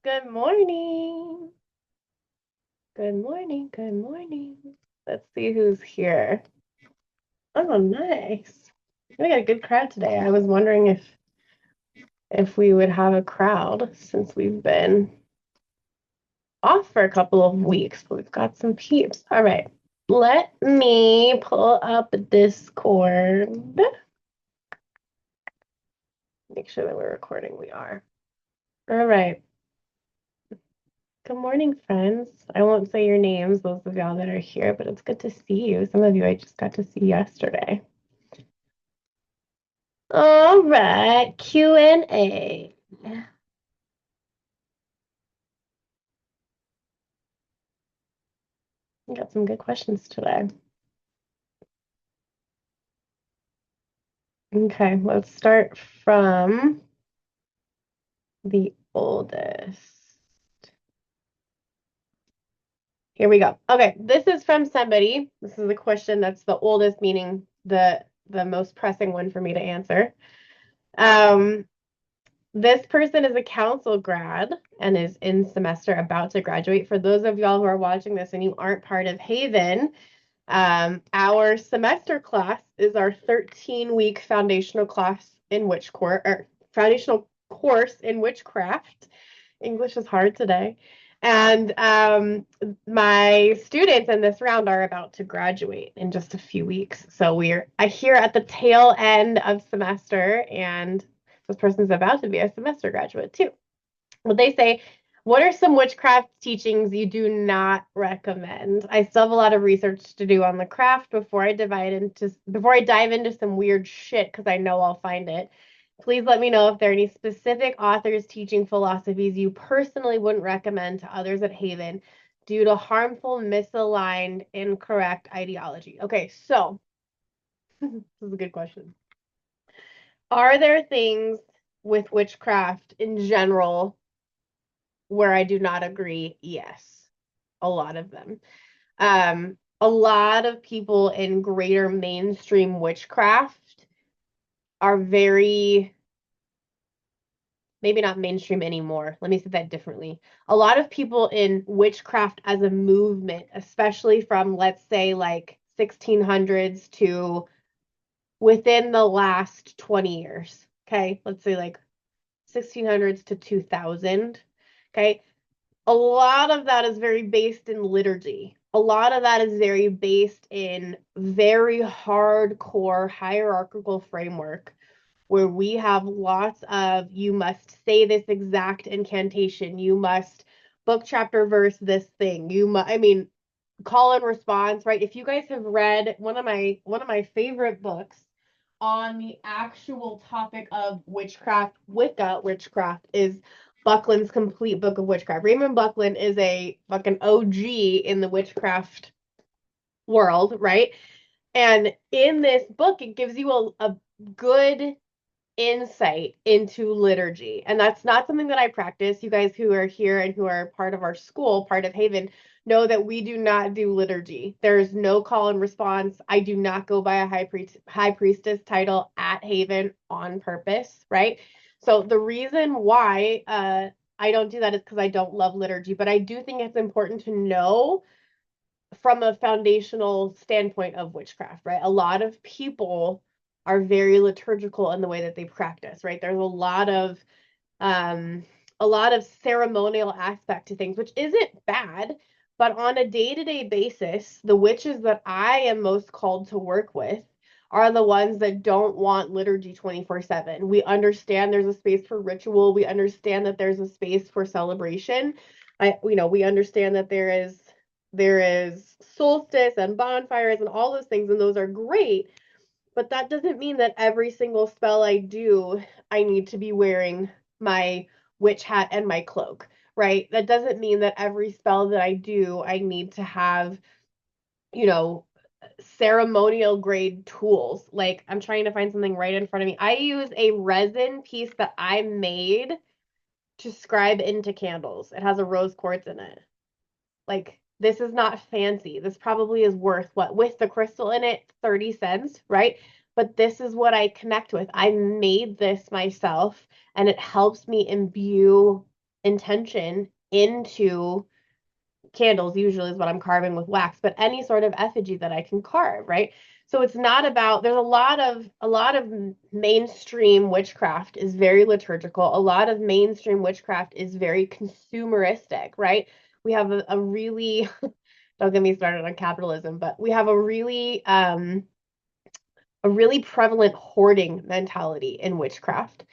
Good morning. Good morning. Good morning. Let's see who's here. Oh, nice. We got a good crowd today. I was wondering if we would have a crowd since we've been off for a couple of weeks, but we've got some peeps. All right. Let me pull up Discord. Make sure that we're recording. We are. All right. Good morning, friends. I won't say your names, those of y'all that are here, but it's good to see you. Some of you I just got to see yesterday. All right, Q&A. We got some good questions today. Okay, let's start from the oldest. Here we go. Okay, this is from somebody. This is a question that's the oldest, meaning the most pressing one for me to answer. Um, This person is a council grad and is in semester about to graduate. For those of y'all who are watching this and you aren't part of Haven, our semester class is our 13-week foundational class in foundational course in witchcraft. English is hard today. And my students in this round are about to graduate in just a few weeks. So we're here at the tail end of semester, and this person's about to be a semester graduate too. Well, they say, what are some witchcraft teachings you do not recommend? I still have a lot of research to do on the craft before I dive into some weird shit because I know I'll find it. Please let me know if there are any specific authors teaching philosophies you personally wouldn't recommend to others at Haven due to harmful, misaligned, incorrect ideology. Okay, so this is a good question. Are there things with witchcraft in general where I do not agree? Yes, a lot of them. A lot of people in greater mainstream witchcraft are very, maybe not mainstream anymore. Let me say that differently. A lot of people in witchcraft as a movement, especially from, let's say, like 1600s to within the last 20 years. Okay. Let's say like 1600s to 2000. Okay. A lot of that is very based in liturgy. A lot of that is very based in very hardcore hierarchical framework where we have lots of you must say this exact incantation, you must book chapter verse this thing. I mean, call and response, right? If you guys have read one of my favorite books on the actual topic of witchcraft, Wicca witchcraft, is Buckland's Complete Book of Witchcraft. Raymond Buckland is a fucking OG in the witchcraft world, right? And in this book, it gives you a good insight into liturgy. And that's not something that I practice. You guys who are here and who are part of our school, part of Haven, know that we do not do liturgy. There's no call and response. I do not go by a high priestess title at Haven on purpose, right? So the reason why I don't do that is because I don't love liturgy, but I do think it's important to know from a foundational standpoint of witchcraft, right? A lot of people are very liturgical in the way that they practice, right? There's um a lot of ceremonial aspect to things, which isn't bad, but on a day-to-day basis, the witches that I am most called to work with are the ones that don't want liturgy 24/7. We understand there's a space for ritual, we understand that there's a space for celebration. We understand that there is solstice and bonfires and all those things, and those are great, but that doesn't mean that every single spell I do, I need to be wearing my witch hat and my cloak, right? That doesn't mean that every spell that I do, I need to have, you know, ceremonial grade tools. Like, I'm trying to find something right in front of me. I use a resin piece that I made to scribe into candles. It has a rose quartz in it. Like, this is not fancy. This probably is worth what, with the crystal in it, 30 cents, right? But this is what I connect with. I made this myself and it helps me imbue intention into candles, usually is what I'm carving with wax, but any sort of effigy that I can carve, right? So it's not about, there's a lot of mainstream witchcraft is very liturgical. A lot of mainstream witchcraft is very consumeristic, right? We have a really don't get me started on capitalism, but we have a really prevalent hoarding mentality in witchcraft,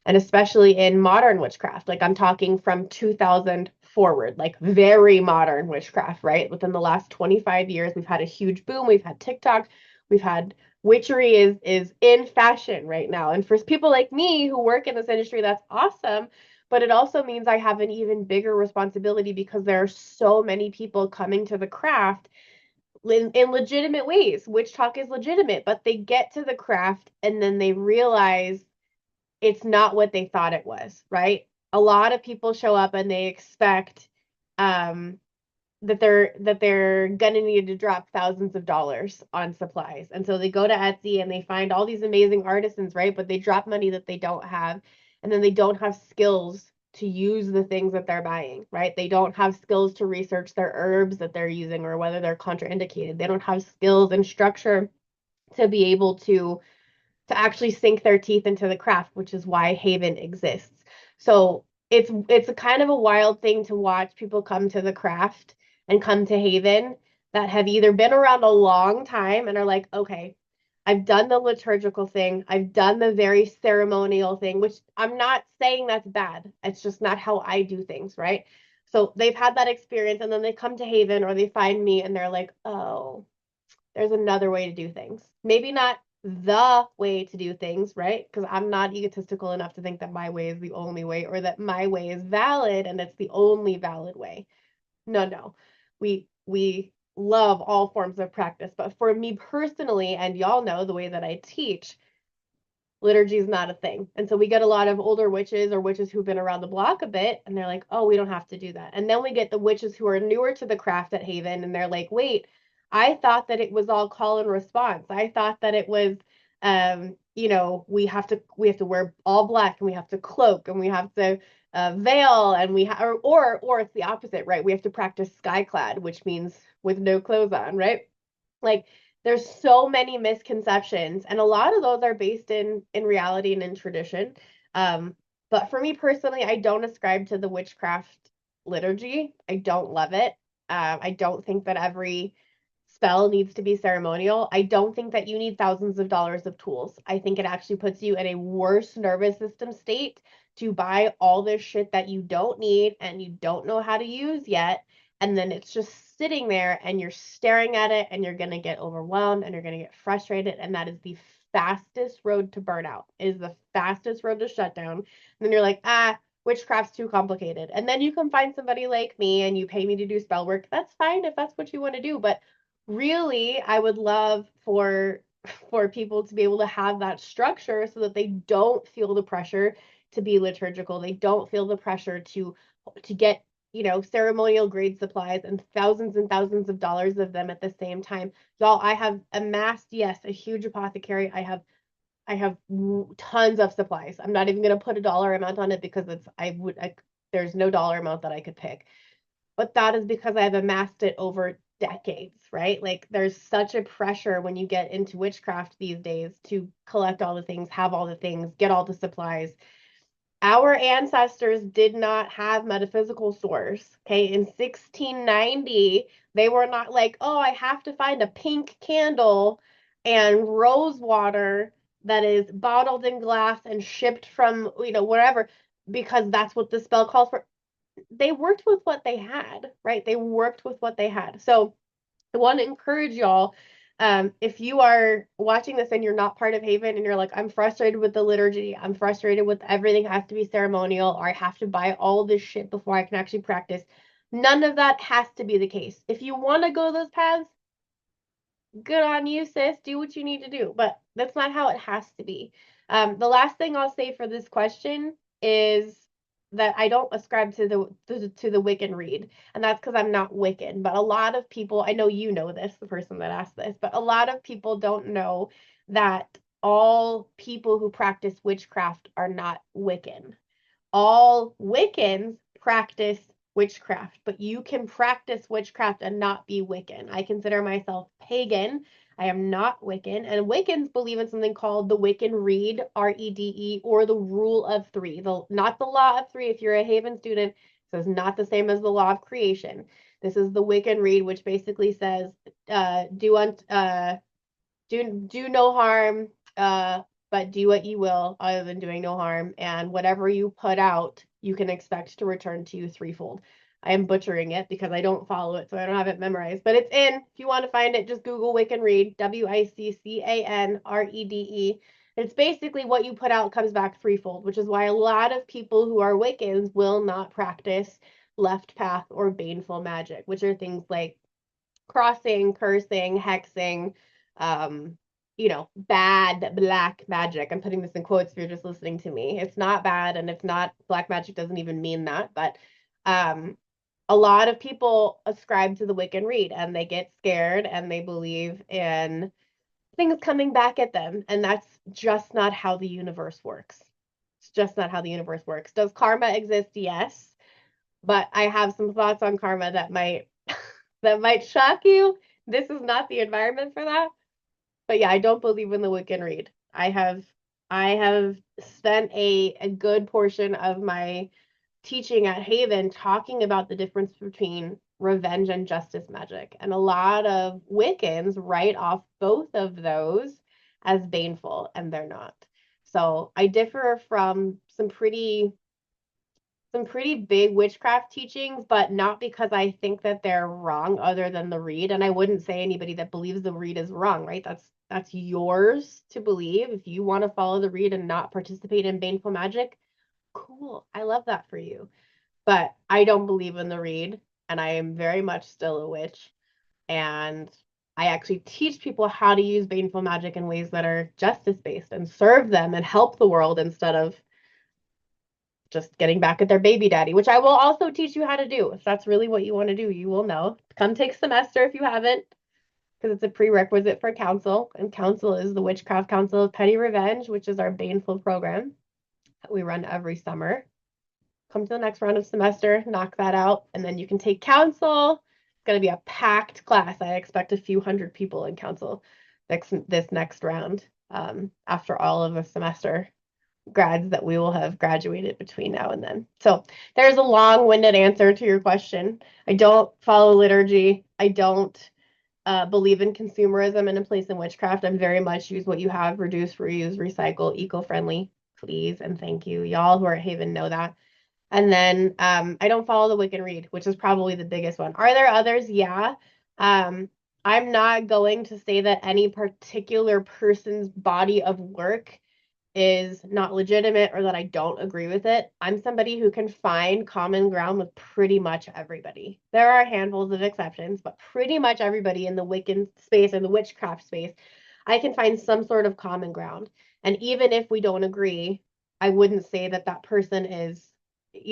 and especially in modern witchcraft. Like I'm talking from 2000 forward, like very modern witchcraft, right? Within the last 25 years, we've had a huge boom. We've had TikTok, we've had witchery is in fashion right now. And for people like me who work in this industry, that's awesome. But it also means I have an even bigger responsibility because there are so many people coming to the craft in legitimate ways. Witch talk is legitimate, but they get to the craft and then they realize it's not what they thought it was, right? A lot of people show up and they expect um, that they're gonna need to drop thousands of dollars on supplies. And so they go to Etsy and they find all these amazing artisans, right? But they drop money that they don't have, and then they don't have skills to use the things that they're buying, right? They don't have skills to research their herbs that they're using or whether they're contraindicated. They don't have skills and structure to be able to actually sink their teeth into the craft, which is why Haven exists. So it's a kind of a wild thing to watch people come to the craft and come to Haven that have either been around a long time and are like, okay, I've done the liturgical thing, I've done the very ceremonial thing, which I'm not saying that's bad. It's just not how I do things, right? So they've had that experience and then they come to Haven or they find me and they're like, oh, there's another way to do things. Maybe not the way to do things, right? Because I'm not egotistical enough to think that my way is the only way or that my way is valid and it's the only valid way. No, no. We love all forms of practice, but for me personally, and y'all know the way that I teach, liturgy is not a thing. And so we get a lot of older witches or witches who've been around the block a bit, and they're like, oh, we don't have to do that. And then we get the witches who are newer to the craft at Haven, and they're like, wait, I thought that it was all call and response. I thought that it was, we have to wear all black, and we have to cloak, and we have to veil, and or it's the opposite, right? We have to practice skyclad, which means with no clothes on, right? Like there's so many misconceptions, and a lot of those are based in reality and in tradition. But for me personally, I don't ascribe to the witchcraft liturgy. I don't love it. I don't think that every spell needs to be ceremonial. I don't think that you need thousands of dollars of tools. I think it actually puts you in a worse nervous system state to buy all this shit that you don't need and you don't know how to use yet, and then it's just sitting there and you're staring at it and you're going to get overwhelmed and you're going to get frustrated, and that is the fastest road to burnout. It is the fastest road to shutdown. And then you're like, witchcraft's too complicated. And then you can find somebody like me and you pay me to do spell work. That's fine if that's what you want to do, but really I would love for people to be able to have that structure so that they don't feel the pressure to be liturgical. They don't feel the pressure to get ceremonial grade supplies and thousands of dollars of them at the same time. Y'all, I have amassed, yes, a huge apothecary. I have tons of supplies. I'm not even going to put a dollar amount on it because there's no dollar amount that I could pick. But that is because I've amassed it over decades, right? Like there's such a pressure when you get into witchcraft these days to collect all the things, have all the things, get all the supplies. Our ancestors did not have metaphysical stores. Okay. In 1690, they were not like, oh, I have to find a pink candle and rose water that is bottled in glass and shipped from, wherever, because that's what the spell calls for. They worked with what they had, right? They worked with what they had. So I want to encourage y'all. If you are watching this and you're not part of Haven and you're like, I'm frustrated with the liturgy, I'm frustrated with everything has to be ceremonial, or I have to buy all this shit before I can actually practice, none of that has to be the case. If you want to go those paths, good on you, sis. Do what you need to do, but that's not how it has to be. The last thing I'll say for this question is that I don't ascribe to the Wiccan read, and that's because I'm not Wiccan. But a lot of people, I know you know this, the person that asked this, but a lot of people don't know that all people who practice witchcraft are not Wiccan. All Wiccans practice witchcraft, but you can practice witchcraft and not be Wiccan. I consider myself pagan. I am not Wiccan, and Wiccans believe in something called the Wiccan Rede, Rede, or the Rule of Three. Not the Law of Three. If you're a Haven student, so it's not the same as the Law of Creation. This is the Wiccan Rede, which basically says, do no harm, but do what you will other than doing no harm. And whatever you put out, you can expect to return to you threefold. I am butchering it because I don't follow it, so I don't have it memorized. But it's in. If you want to find it, just Google Wiccan Rede, Wiccanrede. It's basically what you put out comes back threefold, which is why a lot of people who are Wiccans will not practice left path or baneful magic, which are things like crossing, cursing, hexing, bad black magic. I'm putting this in quotes if you're just listening to me. It's not bad, and it's not, black magic doesn't even mean that, but a lot of people ascribe to the Wiccan Rede and they get scared and they believe in things coming back at them, and that's just not how the universe works. It's just not how the universe works. Does karma exist? Yes, but I have some thoughts on karma that might shock you. This is not the environment for that. But yeah, I don't believe in the Wiccan Rede. I have spent a good portion of my teaching at Haven talking about the difference between revenge and justice magic. And a lot of Wiccans write off both of those as baneful, and they're not. So I differ from some pretty big witchcraft teachings, but not because I think that they're wrong other than the Rede. And I wouldn't say anybody that believes the Rede is wrong, right? That's yours to believe. If you want to follow the Rede and not participate in baneful magic, cool. I love that for you. But I don't believe in the Rede, and I am very much still a witch. And I actually teach people how to use baneful magic in ways that are justice based and serve them and help the world instead of just getting back at their baby daddy, which I will also teach you how to do. If that's really what you want to do, you will know. Come take semester if you haven't, because it's a prerequisite for council. And council is the Witchcraft Council of Petty Revenge, which is our baneful program that we run every summer. Come to the next round of semester, knock that out, and then you can take council. It's going to be a packed class. I expect a few hundred people in council this next round after all of a semester grads that we will have graduated between now and then. So there's a long-winded answer to your question. I don't follow liturgy. I don't believe in consumerism and a place in witchcraft. I'm very much use what you have, reduce, reuse, recycle, eco-friendly, please, and thank you. Y'all who are at Haven know that. And then I don't follow the Wiccan Rede, which is probably the biggest one. Are there others? Yeah. I'm not going to say that any particular person's body of work is not legitimate or that I don't agree with it. I'm somebody who can find common ground with pretty much everybody. There are handfuls of exceptions, but pretty much everybody in the Wiccan space and the witchcraft space, I can find some sort of common ground. And even if we don't agree, I wouldn't say that that person is,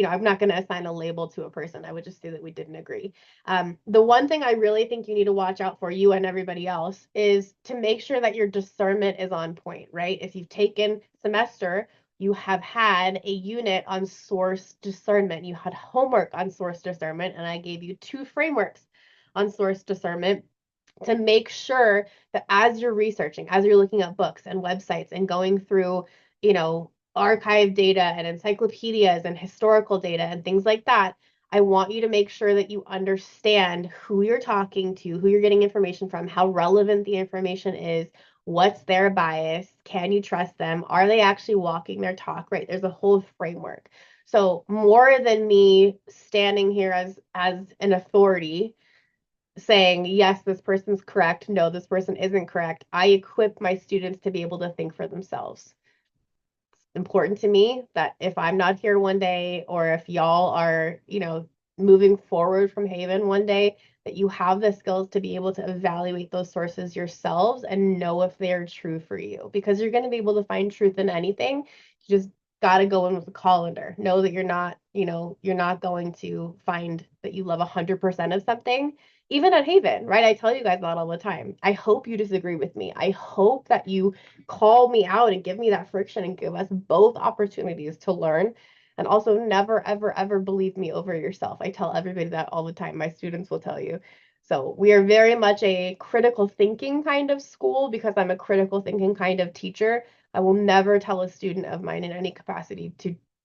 I'm not going to assign a label to a person. I would just say that we didn't agree. The one thing I really think you need to watch out for, you and everybody else, is to make sure that your discernment is on point, right? If you've taken semester, you have had a unit on source discernment. You had homework on source discernment, and I gave you 2 frameworks on source discernment to make sure that as you're researching, as you're looking at books and websites and going through, archive data and encyclopedias and historical data and things like that, I want you to make sure that you understand who you're talking to, who you're getting information from, how relevant the information is, what's their bias, can you trust them, are they actually walking their talk, right? There's a whole framework. So more than me standing here as an authority saying, yes, this person's correct, no, this person isn't correct, I equip my students to be able to think for themselves. Important to me that if I'm not here one day, or if y'all are, moving forward from Haven one day, that you have the skills to be able to evaluate those sources yourselves and know if they're true for you, because you're going to be able to find truth in anything. You just got to go in with a colander. Know that you're not going to find that you love 100% of something, even at Haven, right? I tell you guys that all the time. I hope you disagree with me. I hope that you call me out and give me that friction and give us both opportunities to learn. And also never, ever, ever believe me over yourself. I tell everybody that all the time. My students will tell you. So we are very much a critical thinking kind of school because I'm a critical thinking kind of teacher. I will never tell a student of mine in any capacity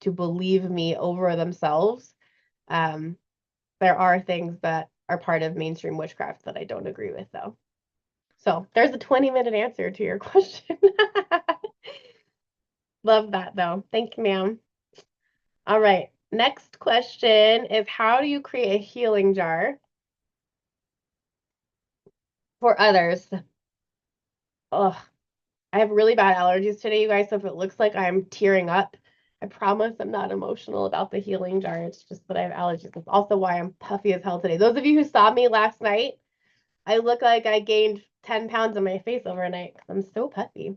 to believe me over themselves. Um, there are things that are part of mainstream witchcraft that I don't agree with, though. So there's a 20-minute answer to your question. Love that, though. Thank you, ma'am. All right. Next question is how do you create a healing jar for others? Ugh, I have really bad allergies today, you guys. So if it looks like I'm tearing up, I promise I'm not emotional about the healing jar. It's just that I have allergies. That's also why I'm puffy as hell today. Those of you who saw me last night, I look like I gained 10 pounds on my face overnight because I'm so puffy.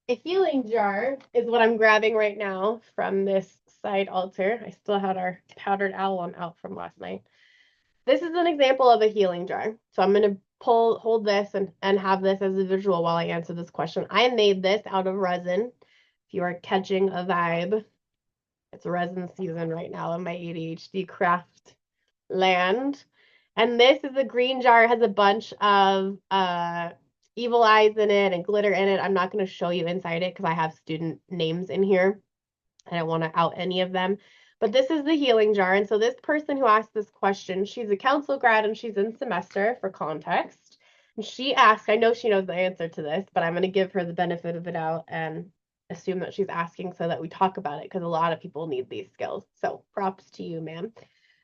A healing jar is what I'm grabbing right now from this side altar. I still had our powdered alum out from last night. This is an example of a healing jar. So I'm going to hold this and have this as a visual while I answer this question. I made this out of resin. If you are catching a vibe, it's resin season right now in my ADHD craft land. And this is a green jar. It has a bunch of evil eyes in it and glitter in it. I'm not going to show you inside it because I have student names in here. I don't want to out any of them. But this is the healing jar. And so this person who asked this question, she's a council grad and she's in semester for context. And she asked, I know she knows the answer to this, but I'm going to give her the benefit of the doubt and assume that she's asking so that we talk about it because a lot of people need these skills. So props to you, ma'am.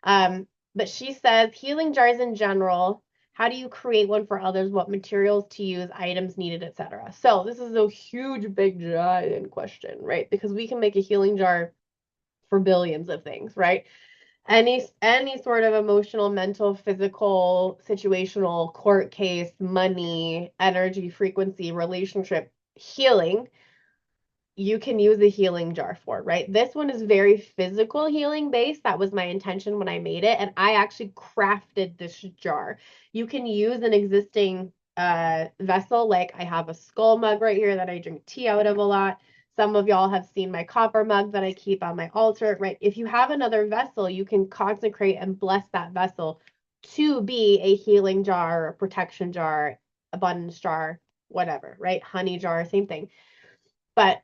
Um, but she says healing jars in general, how do you create one for others? What materials to use, items needed, etc. So this is a huge, big, giant question, right? Because we can make a healing jar for billions of things, right? Any sort of emotional, mental, physical, situational, court case, money, energy, frequency, relationship, healing you can use a healing jar for, right? This one is very physical healing based. That was my intention when I made it. And I actually crafted this jar. You can use an existing vessel, like I have a skull mug right here that I drink tea out of a lot. Some of y'all have seen my copper mug that I keep on my altar, right? If you have another vessel, you can consecrate and bless that vessel to be a healing jar, a protection jar, abundance jar, whatever, right? Honey jar, same thing. But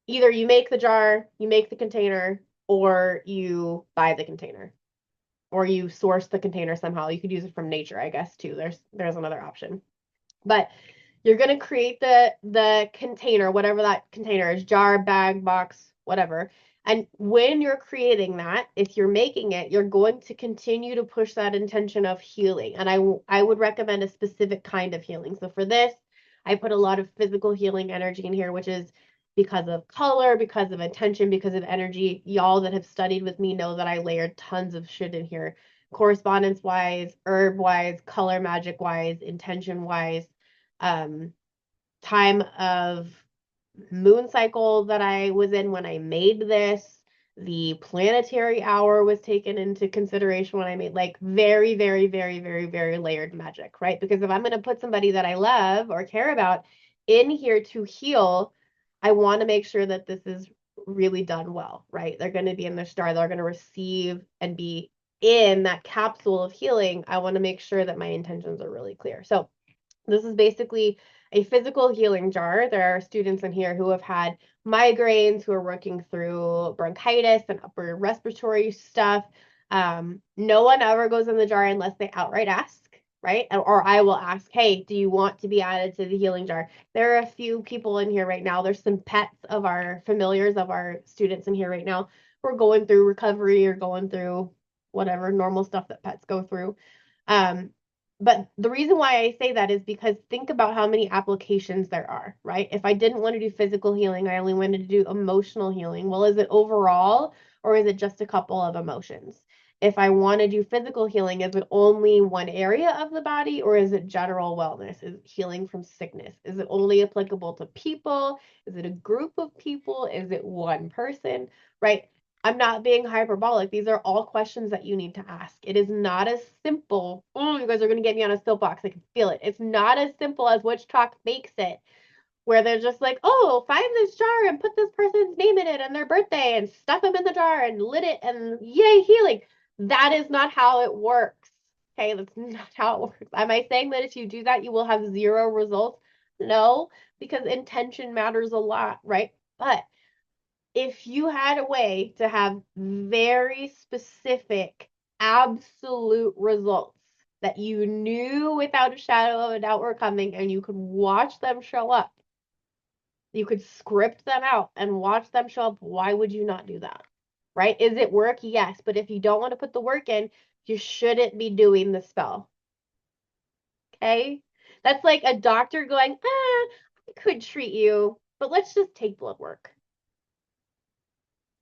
either you make the jar, you make the container, or you buy the container, or you source the container somehow. You could use it from nature, I guess, too. There's another option. But you're going to create the container, whatever that container is, jar, bag, box, whatever. And when you're creating that, if you're making it, you're going to continue to push that intention of healing. And I would recommend a specific kind of healing. So for this, I put a lot of physical healing energy in here, which is because of color, because of intention, because of energy. Y'all that have studied with me know that I layered tons of shit in here, correspondence wise, herb wise, color magic wise, intention wise, time of moon cycle that I was in when I made this. The planetary hour was taken into consideration when I made like very, very, very, very, very layered magic, right? Because if I'm going to put somebody that I love or care about in here to heal, I want to make sure that this is really done well, right? They're going to be in the star, they're going to receive and be in that capsule of healing. I want to make sure that my intentions are really clear. So this is basically a physical healing jar. There are students in here who have had migraines, who are working through bronchitis and upper respiratory stuff. No one ever goes in the jar unless they outright ask, right? Or I will ask, hey, do you want to be added to the healing jar? There are a few people in here right now. There's some pets of our familiars of our students in here right now who are going through recovery or going through whatever normal stuff that pets go through. Um, but the reason why I say that is because think about how many applications there are, right? If I didn't want to do physical healing, I only wanted to do emotional healing. Well, is it overall or is it just a couple of emotions? If I want to do physical healing, is it only one area of the body or is it general wellness? Is it healing from sickness? Is it only applicable to people? Is it a group of people? Is it one person, right? I'm not being hyperbolic. These are all questions that you need to ask. It is not as simple. Oh, you guys are going to get me on a soapbox. I can feel it. It's not as simple as which talk makes it. where they're just like, oh, find this jar and put this person's name in it and their birthday and stuck them in the jar and lit it and yay, healing. That is not how it works. Okay, that's not how it works. Am I saying that if you do that, you will have zero results? No, because intention matters a lot, right? But if you had a way to have very specific, absolute results that you knew without a shadow of a doubt were coming and you could watch them show up, you could script them out and watch them show up, why would you not do that? Right? Is it work? Yes. But if you don't want to put the work in, you shouldn't be doing the spell. Okay? That's like a doctor going, I could treat you, but let's just take blood work.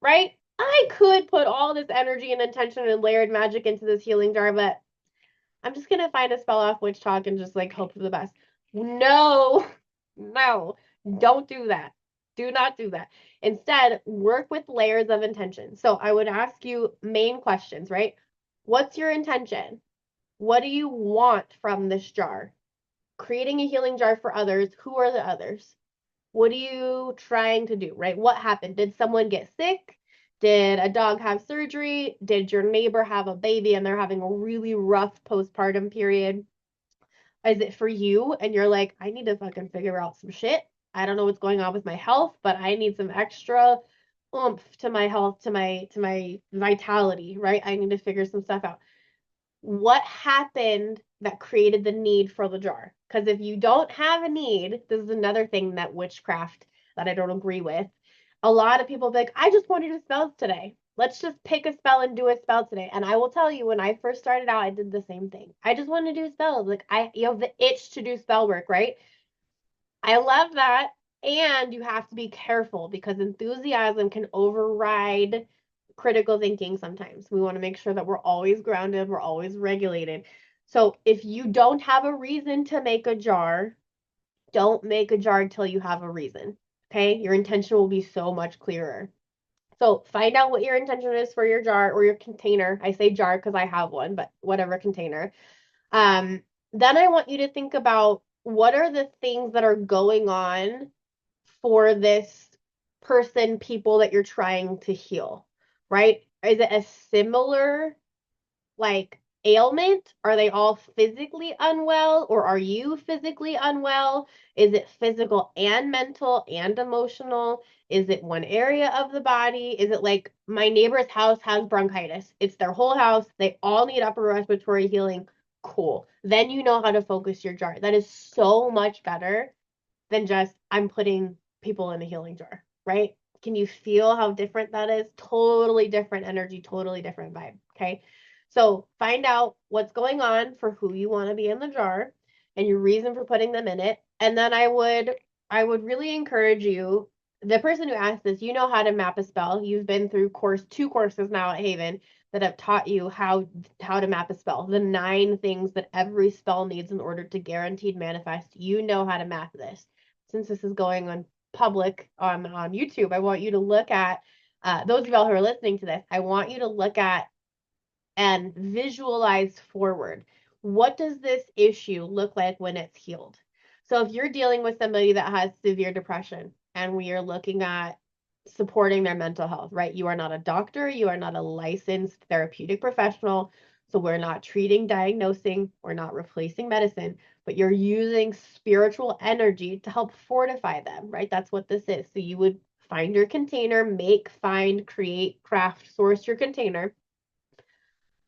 Right? I could put all this energy and intention and layered magic into this healing jar, but I'm just gonna find a spell off witch talk and just like hope for the best. No, no, don't do that. Do not do that. Instead, work with layers of intention. So I would ask you main questions, right? What's your intention? What do you want from this jar? Creating a healing jar for others. Who are the others? What are you trying to do, right? What happened? Did someone get sick? Did a dog have surgery? Did your neighbor have a baby and they're having a really rough postpartum period? Is it for you and you're like, I need to fucking figure out some shit. I don't know what's going on with my health, but I need some extra oomph to my health, to my vitality, right? I need to figure some stuff out. What happened that created the need for the jar? Because if you don't have a need, this is another thing that witchcraft that I don't agree with. A lot of people be like, I just want to do spells today. Let's just pick a spell and do a spell today. And I will tell you, when I first started out, I did the same thing. I just want to do spells. Like you have the itch to do spell work, right? I love that. And you have to be careful because enthusiasm can override critical thinking sometimes. We want to make sure that we're always grounded, we're always regulated. So if you don't have a reason to make a jar, don't make a jar until you have a reason. Okay? Your intention will be so much clearer. So find out what your intention is for your jar or your container. I say jar because I have one, but whatever container. Um, then I want you to think about what are the things that are going on for this person, people that you're trying to heal, right? Is it a similar like ailment? Are they all physically unwell or are you physically unwell? Is it physical and mental and emotional? Is it one area of the body? Is it like my neighbor's house has bronchitis? It's their whole house. They all need upper respiratory healing. Cool. Then you know how to focus your jar. That is so much better than just I'm putting people in a healing jar, right? Can you feel how different that is? Totally different energy, totally different vibe. Okay. So find out what's going on for who you want to be in the jar and your reason for putting them in it. And then I would really encourage you, the person who asked this, you know how to map a spell. You've been through two courses now at Haven that have taught you how to map a spell. The 9 things that every spell needs in order to guaranteed manifest. You know how to map this. Since this is going on public on YouTube, I want you to look at those of y'all who are listening to this. I want you to look at and visualize forward. What does this issue look like when it's healed? So if you're dealing with somebody that has severe depression and we are looking at supporting their mental health, right? You are not a doctor, you are not a licensed therapeutic professional. So we're not treating, diagnosing, we're not replacing medicine, but you're using spiritual energy to help fortify them, right? That's what this is. So you would find your container, make, find, create, craft, source your container,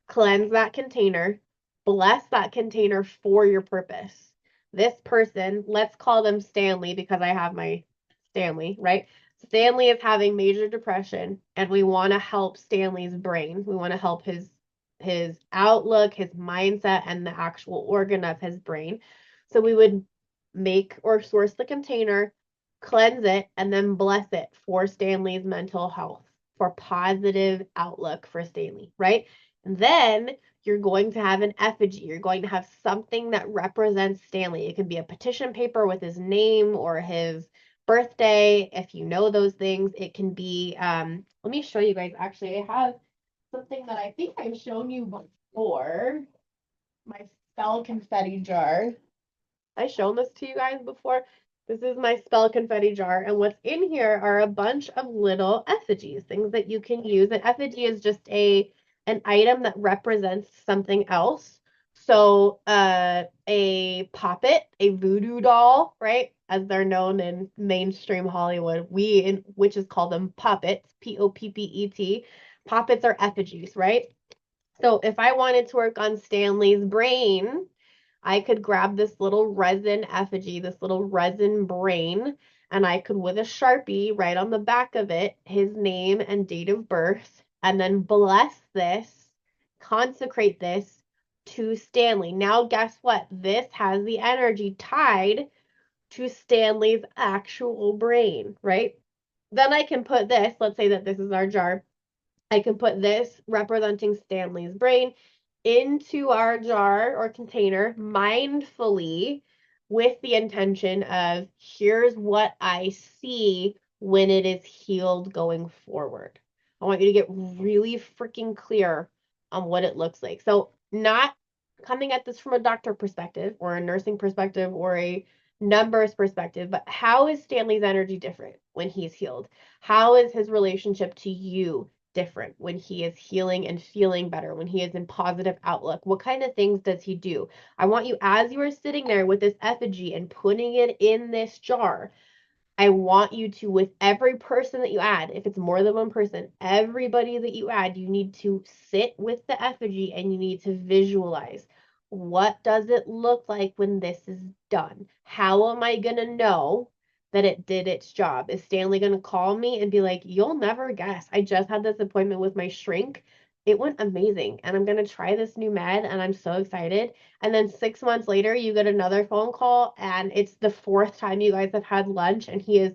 cleanse that container, bless that container for your purpose. This person, let's call them Stanley because I have my Stanley, right? Stanley is having major depression and we want to help Stanley's brain. We want to help his outlook, his mindset and the actual organ of his brain. So we would make or source the container, cleanse it and then bless it for Stanley's mental health, for positive outlook for Stanley, right? And then you're going to have an effigy. You're going to have something that represents Stanley. It can be a petition paper with his name or his birthday, if you know those things. It can be, let me show you guys. Actually, I have something that I think I've shown you before. My spell confetti jar. I've shown this to you guys before. This is my spell confetti jar, and what's in here are a bunch of little effigies, things that you can use. An effigy is just an item that represents something else. So, a puppet, a voodoo doll, right? As they're known in mainstream Hollywood, we in witches call them puppets, Poppet. Puppets are effigies, right? So if I wanted to work on Stanley's brain, I could grab this little resin effigy, this little resin brain, and I could, with a Sharpie, write on the back of it his name and date of birth, and then bless this, consecrate this to Stanley. Now, guess what? This has the energy tied to Stanley's actual brain, right? Then I can put this, let's say that this is our jar. I can put this representing Stanley's brain into our jar or container mindfully with the intention of here's what I see when it is healed going forward. I want you to get really freaking clear on what it looks like. So, not coming at this from a doctor perspective or a nursing perspective or a numbers perspective, but how is Stanley's energy different when he's healed? How is his relationship to you different when he is healing and feeling better, when he is in positive outlook? What kind of things does he do? I want you, as you are sitting there with this effigy and putting it in this jar, I want you to, with every person that you add, if it's more than one person, everybody that you add, you need to sit with the effigy and you need to visualize. What does it look like when this is done? How am I going to know that it did its job? Is Stanley going to call me and be like, you'll never guess. I just had this appointment with my shrink. It went amazing. And I'm going to try this new med and I'm so excited. And then 6 months later, you get another phone call, and it's the fourth time you guys have had lunch, and he is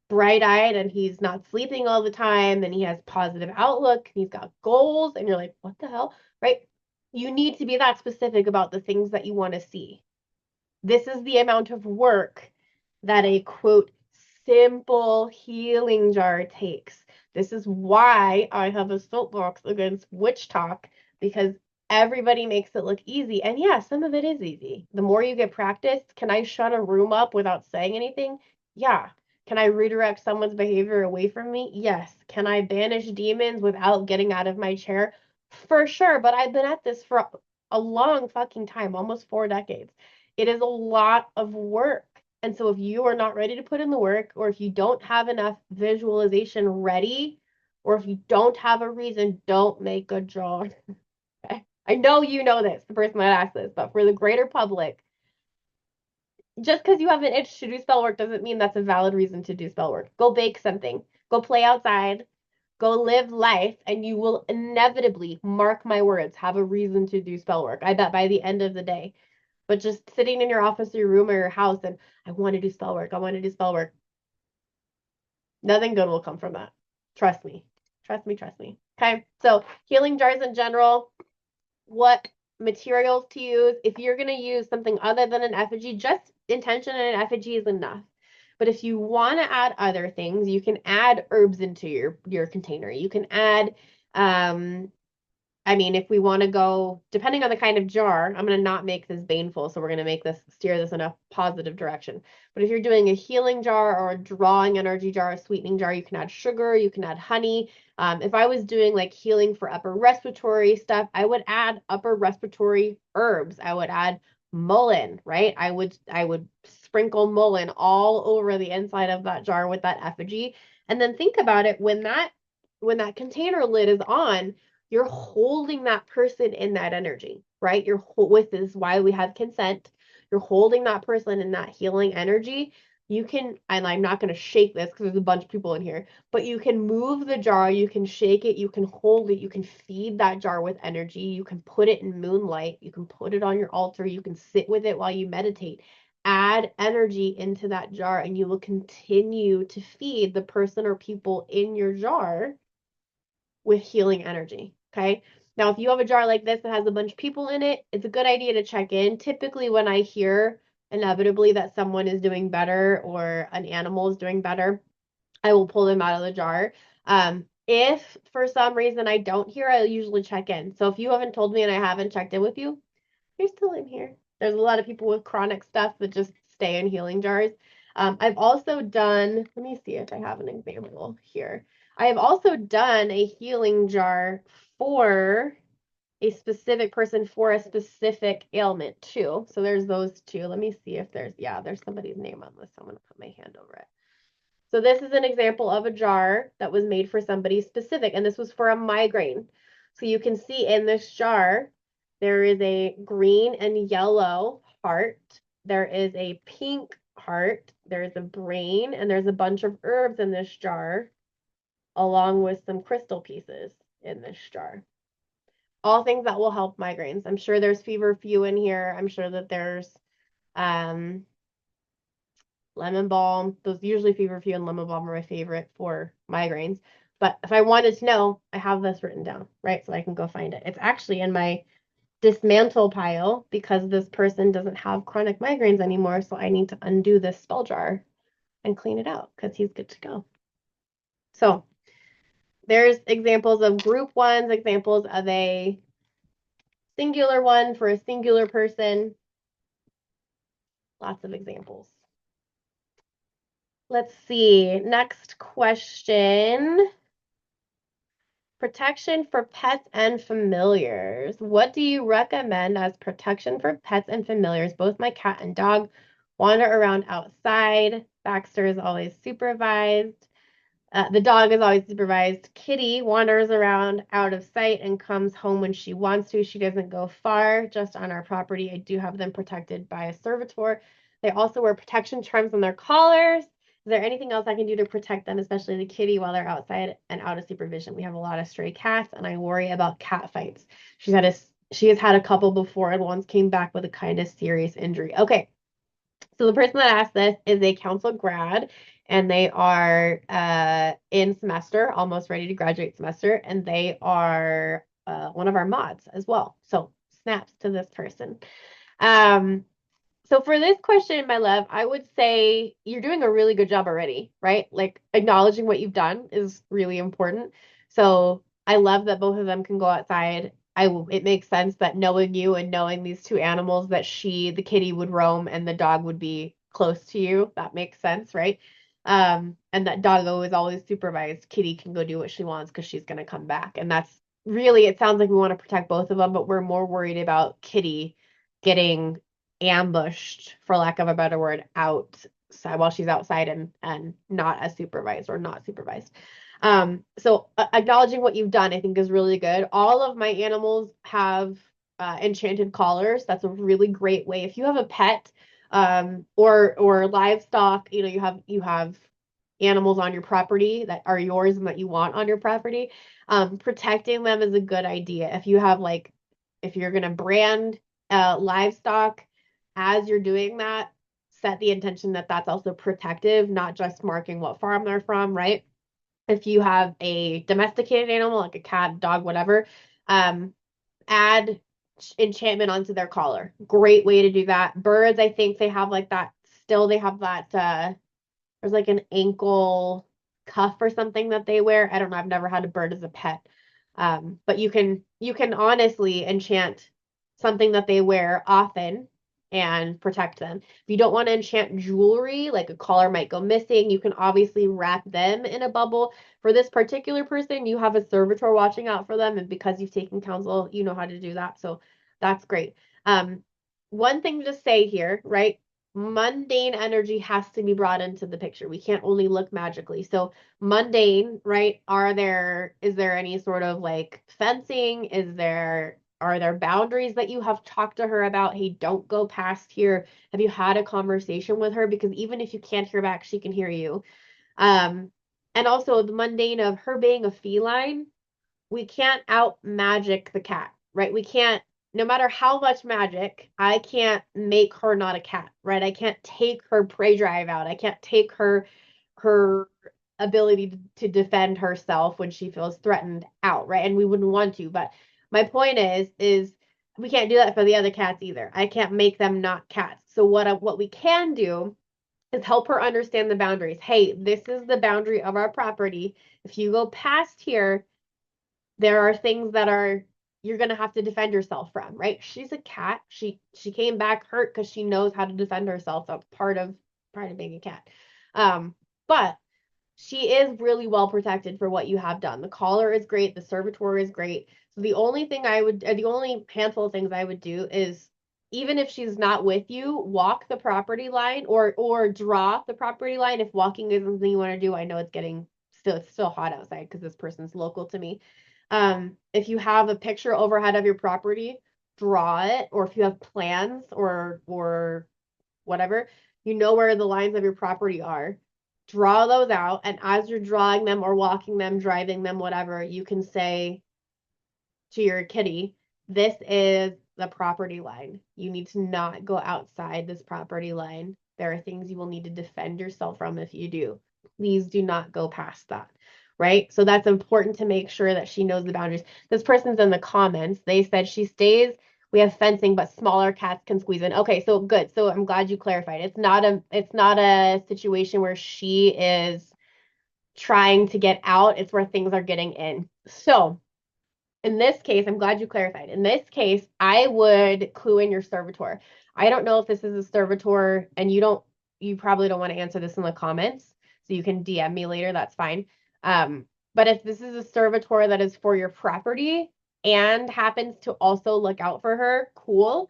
bright-eyed and he's not sleeping all the time, and he has positive outlook, and he's got goals, and you're like, what the hell? Right? You need to be that specific about the things that you want to see. This is the amount of work that a quote simple healing jar takes. This is why I have a soapbox against witch talk, because everybody makes it look easy. And yeah, some of it is easy. The more you get practice, can I shut a room up without saying anything? Yeah. Can I redirect someone's behavior away from me? Yes. Can I banish demons without getting out of my chair? For sure. But I've been at this for a long fucking time, almost 4 decades. It is a lot of work. And so if you are not ready to put in the work, or if you don't have enough visualization ready, or if you don't have a reason, don't make a jar. Okay? I know you know this, the person that asked this, but for the greater public, just because you have an itch to do spell work doesn't mean that's a valid reason to do spell work. Go bake something, go play outside, go live life, and you will inevitably, mark my words, have a reason to do spell work. I bet by the end of the day. But just sitting in your office or your room or your house and I want to do spell work, I want to do spell work, nothing good will come from that. Trust me. Trust me, trust me. Okay. So healing jars in general, what materials to use. If you're going to use something other than an effigy, just intention and an effigy is enough. But if you want to add other things, you can add herbs into your container. You can add I mean, if we want to go, depending on the kind of jar, I'm going to not make this baneful, so we're going to make this, steer this in a positive direction. But if you're doing a healing jar or a drawing energy jar, a sweetening jar, you can add sugar, you can add honey. If I was doing like healing for upper respiratory stuff, I would add upper respiratory herbs. I would add mullein, right? I would sprinkle mullein all over the inside of that jar with that effigy. And then think about it, when that container lid is on, you're holding that person in that energy, right? You're with this is why we have consent. You're holding that person in that healing energy. You can, and I'm not going to shake this because there's a bunch of people in here, but you can move the jar, you can shake it, you can hold it, you can feed that jar with energy, you can put it in moonlight, you can put it on your altar, you can sit with it while you meditate. Add energy into that jar, and you will continue to feed the person or people in your jar with healing energy. Okay. Now, if you have a jar like this that has a bunch of people in it, it's a good idea to check in. Typically, when I hear inevitably that someone is doing better or an animal is doing better, I will pull them out of the jar. If for some reason I don't hear, I usually check in. So if you haven't told me and I haven't checked in with you, you're still in here. There's a lot of people with chronic stuff that just stay in healing jars. I've also done, let me see if I have an example here. I have also done a healing jar for a specific person for a specific ailment too. So there's those two. Let me see if there's somebody's name on this. I'm going to put my hand over it. So this is an example of a jar that was made for somebody specific, and this was for a migraine. So you can see in this jar, there is a green and yellow heart. There is a pink heart. There's a brain, and there's a bunch of herbs in this jar, along with some crystal pieces in this jar. All things that will help migraines. I'm sure there's feverfew in here. I'm sure that there's um, lemon balm. Those usually feverfew and lemon balm are my favorite for migraines. But if I wanted to know, I have this written down, right? So I can go find it. It's actually in my dismantle pile because this person doesn't have chronic migraines anymore. So I need to undo this spell jar and clean it out because he's good to go. So there's examples of group ones, examples of a singular one for a singular person. Lots of examples. Let's see. Next question. Protection for pets and familiars. What do you recommend as protection for pets and familiars? Both my cat and dog wander around outside. Baxter is always supervised. The dog is always supervised. Kitty wanders around out of sight and comes home when she wants to. She doesn't go far, just on our property. I do have them protected by a servitor. They also wear protection charms on their collars. Is there anything else I can do to protect them, especially the kitty, while they're outside and out of supervision? We have a lot of stray cats, and I worry about cat fights. She has had a couple before, and once came back with a kind of serious injury. Okay, so the person that asked this is a council grad, and they are in semester, almost ready to graduate semester, and they are one of our mods as well. So snaps to this person. Um, so for this question, my love, I would say you're doing a really good job already, right? Like acknowledging what you've done is really important. So I love that both of them can go outside. It makes sense that knowing you and knowing these two animals that the kitty would roam and the dog would be close to you. That makes sense, right? And that doggo is always supervised. Kitty can go do what she wants because she's gonna come back. And that's really, it sounds like we want to protect both of them, but we're more worried about Kitty getting ambushed, for lack of a better word, outside while she's outside and not as supervised or not supervised. So acknowledging what you've done, I think, is really good. All of my animals have enchanted collars. That's a really great way. If you have a pet, or livestock, you have animals on your property that are yours and that you want on your property. Protecting them is a good idea. If you're gonna brand livestock, as you're doing that, set the intention that that's also protective, not just marking what farm they're from, right? If you have a domesticated animal like a cat, dog, whatever, um, add enchantment onto their collar. Great way to do that. Birds, I think they have like that. Still, they have that. There's like an ankle cuff or something that they wear. I don't know. I've never had a bird as a pet. But you can honestly enchant something that they wear often and protect them. If you don't want to enchant jewelry, like a collar might go missing, you can obviously wrap them in a bubble. For this particular person, you have a servitor watching out for them, and because you've taken counsel, you know how to do that. So that's great. Um, One thing to say here, right? Mundane energy has to be brought into the picture. We can't only look magically. So mundane, right? Is there any sort of like fencing? Are there boundaries that you have talked to her about? Hey, don't go past here. Have you had a conversation with her? Because even if you can't hear back, she can hear you. Um, and also the mundane of her being a feline, we can't out magic the cat, right? We can't, no matter how much magic, I can't make her not a cat, right? I can't take her prey drive out. I can't take her ability to defend herself when she feels threatened out, right? And we wouldn't want to, but my point is we can't do that for the other cats either. I can't make them not cats. So what we can do is help her understand the boundaries. Hey, this is the boundary of our property. If you go past here, there are things that are you're going to have to defend yourself from, right? She's a cat. She came back hurt because she knows how to defend herself. That's part of part of being a cat. But she is really well protected for what you have done. The collar is great, the servitor is great. So the only handful of things I would do is, even if she's not with you, walk the property line or draw the property line if walking is something you want to do. I know it's still hot outside because this person's local to me. If you have a picture overhead of your property, draw it, or if you have plans or whatever, you know where the lines of your property are. Draw those out, and as you're drawing them or walking them, driving them, whatever, you can say to your kitty, this is the property line. You need to not go outside this property line. There are things you will need to defend yourself from if you do. Please do not go past that. Right? So that's important to make sure that she knows the boundaries. This person's in the comments. They said she stays. We have fencing, but smaller cats can squeeze in. Okay, so good. So I'm glad you clarified. It's not a situation where she is trying to get out. It's where things are getting in. So in this case, I'm glad you clarified. In this case, I would clue in your servitor. I don't know if this is a servitor, and you probably don't want to answer this in the comments, so you can DM me later. That's fine. But if this is a servitor that is for your property and happens to also look out for her, cool.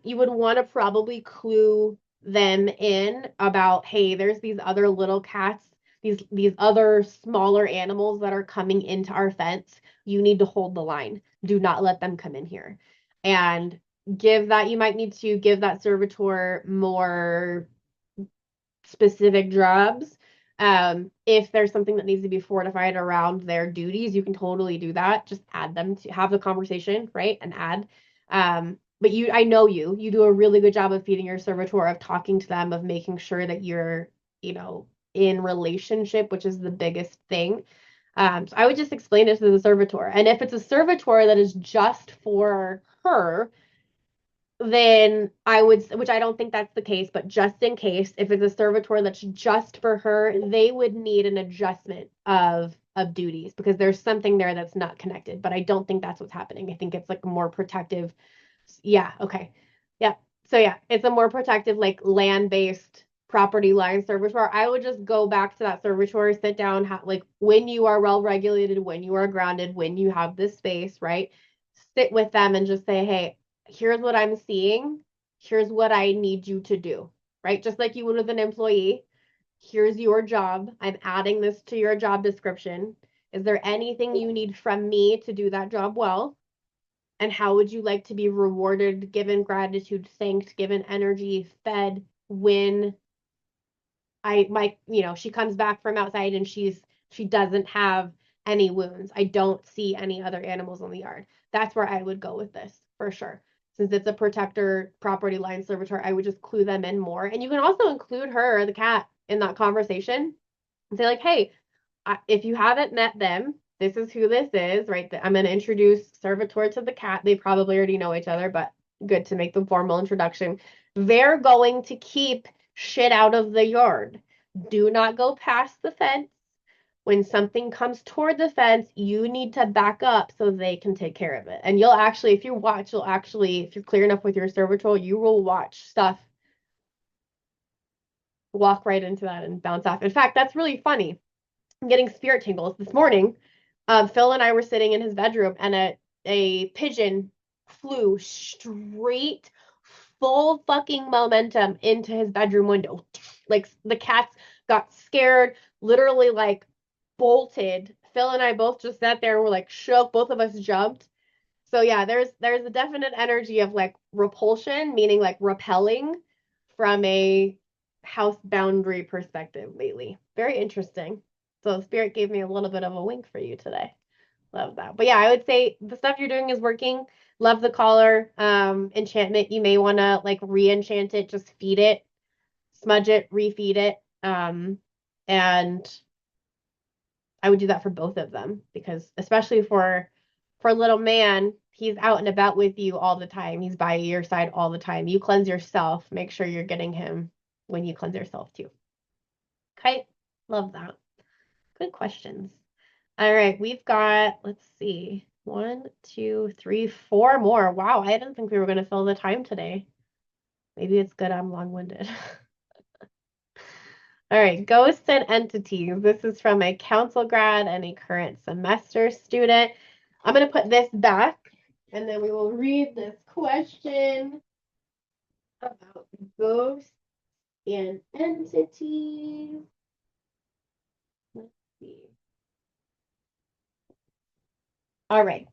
You would want to probably clue them in about, hey, there's these other little cats, these other smaller animals that are coming into our fence. You need to hold the line. Do not let them come in here. And you might need to give that servitor more specific jobs. If there's something that needs to be fortified around their duties, you can totally do that. Just add them to have the conversation, right? And add. But I know you do a really good job of feeding your servitor, of talking to them, of making sure that you're, in relationship, which is the biggest thing. So I would just explain it to the servitor. And if it's a servitor that is just for her, then I would, which I don't think that's the case, but just in case, if it's a servitor that's just for her, they would need an adjustment of duties because there's something there that's not connected. But I don't think that's what's happening. I think it's like more protective. Yeah, okay. Yeah. So yeah, it's a more protective, like land-based property line servitor. I would just go back to that servitor, sit down, like when you are well regulated, when you are grounded, when you have this space, right? Sit with them and just say, hey, here's what I'm seeing. Here's what I need you to do, right? Just like you would with an employee. Here's your job. I'm adding this to your job description. Is there anything you need from me to do that job well? And how would you like to be rewarded, given gratitude, thanked, given energy, fed when she comes back from outside and she doesn't have any wounds. I don't see any other animals in the yard. That's where I would go with this for sure. Since it's a protector property line servitor, I would just clue them in more. And you can also include her, the cat, in that conversation and say, like, hey, if you haven't met them, this is who this is, right? I'm going to introduce servitor to the cat. They probably already know each other, but good to make the formal introduction. They're going to keep shit out of the yard. Do not go past the fence. When something comes toward the fence, you need to back up so they can take care of it. And if you're clear enough with your servitor, you will watch stuff walk right into that and bounce off. In fact, that's really funny. I'm getting spirit tingles this morning. Phil and I were sitting in his bedroom, and a pigeon flew straight, full fucking momentum into his bedroom window. Like the cats got scared, literally like bolted. Phil and I both just sat there and were like shook. Both of us jumped. So yeah, there's a definite energy of like repulsion, meaning like repelling from a house boundary perspective lately. Very interesting. So Spirit gave me a little bit of a wink for you today. Love that. But yeah, I would say the stuff you're doing is working. Love the collar. Enchantment, you may want to like re-enchant it, just feed it, smudge it, refeed it. And I would do that for both of them because especially for little man, he's out and about with you all the time. He's by your side all the time. You cleanse yourself. Make sure you're getting him when you cleanse yourself too. Okay, love that. Good questions. All right, we've got, let's see, 1, 2, 3, 4 more. Wow, I didn't think we were going to fill the time today. Maybe it's good I'm long-winded. All right, ghosts and entities. This is from a council grad and a current semester student. I'm going to put this back and then we will read this question about ghosts and entities. Let's see. All right.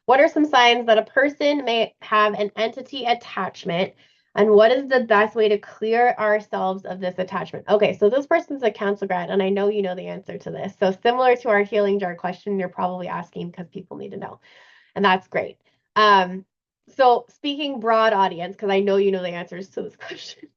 What are some signs that a person may have an entity attachment? And what is the best way to clear ourselves of this attachment? Okay, so this person's a council grad, and I know you know the answer to this. So similar to our healing jar question, you're probably asking because people need to know. And that's great. So speaking broad audience, because I know you know the answers to this question.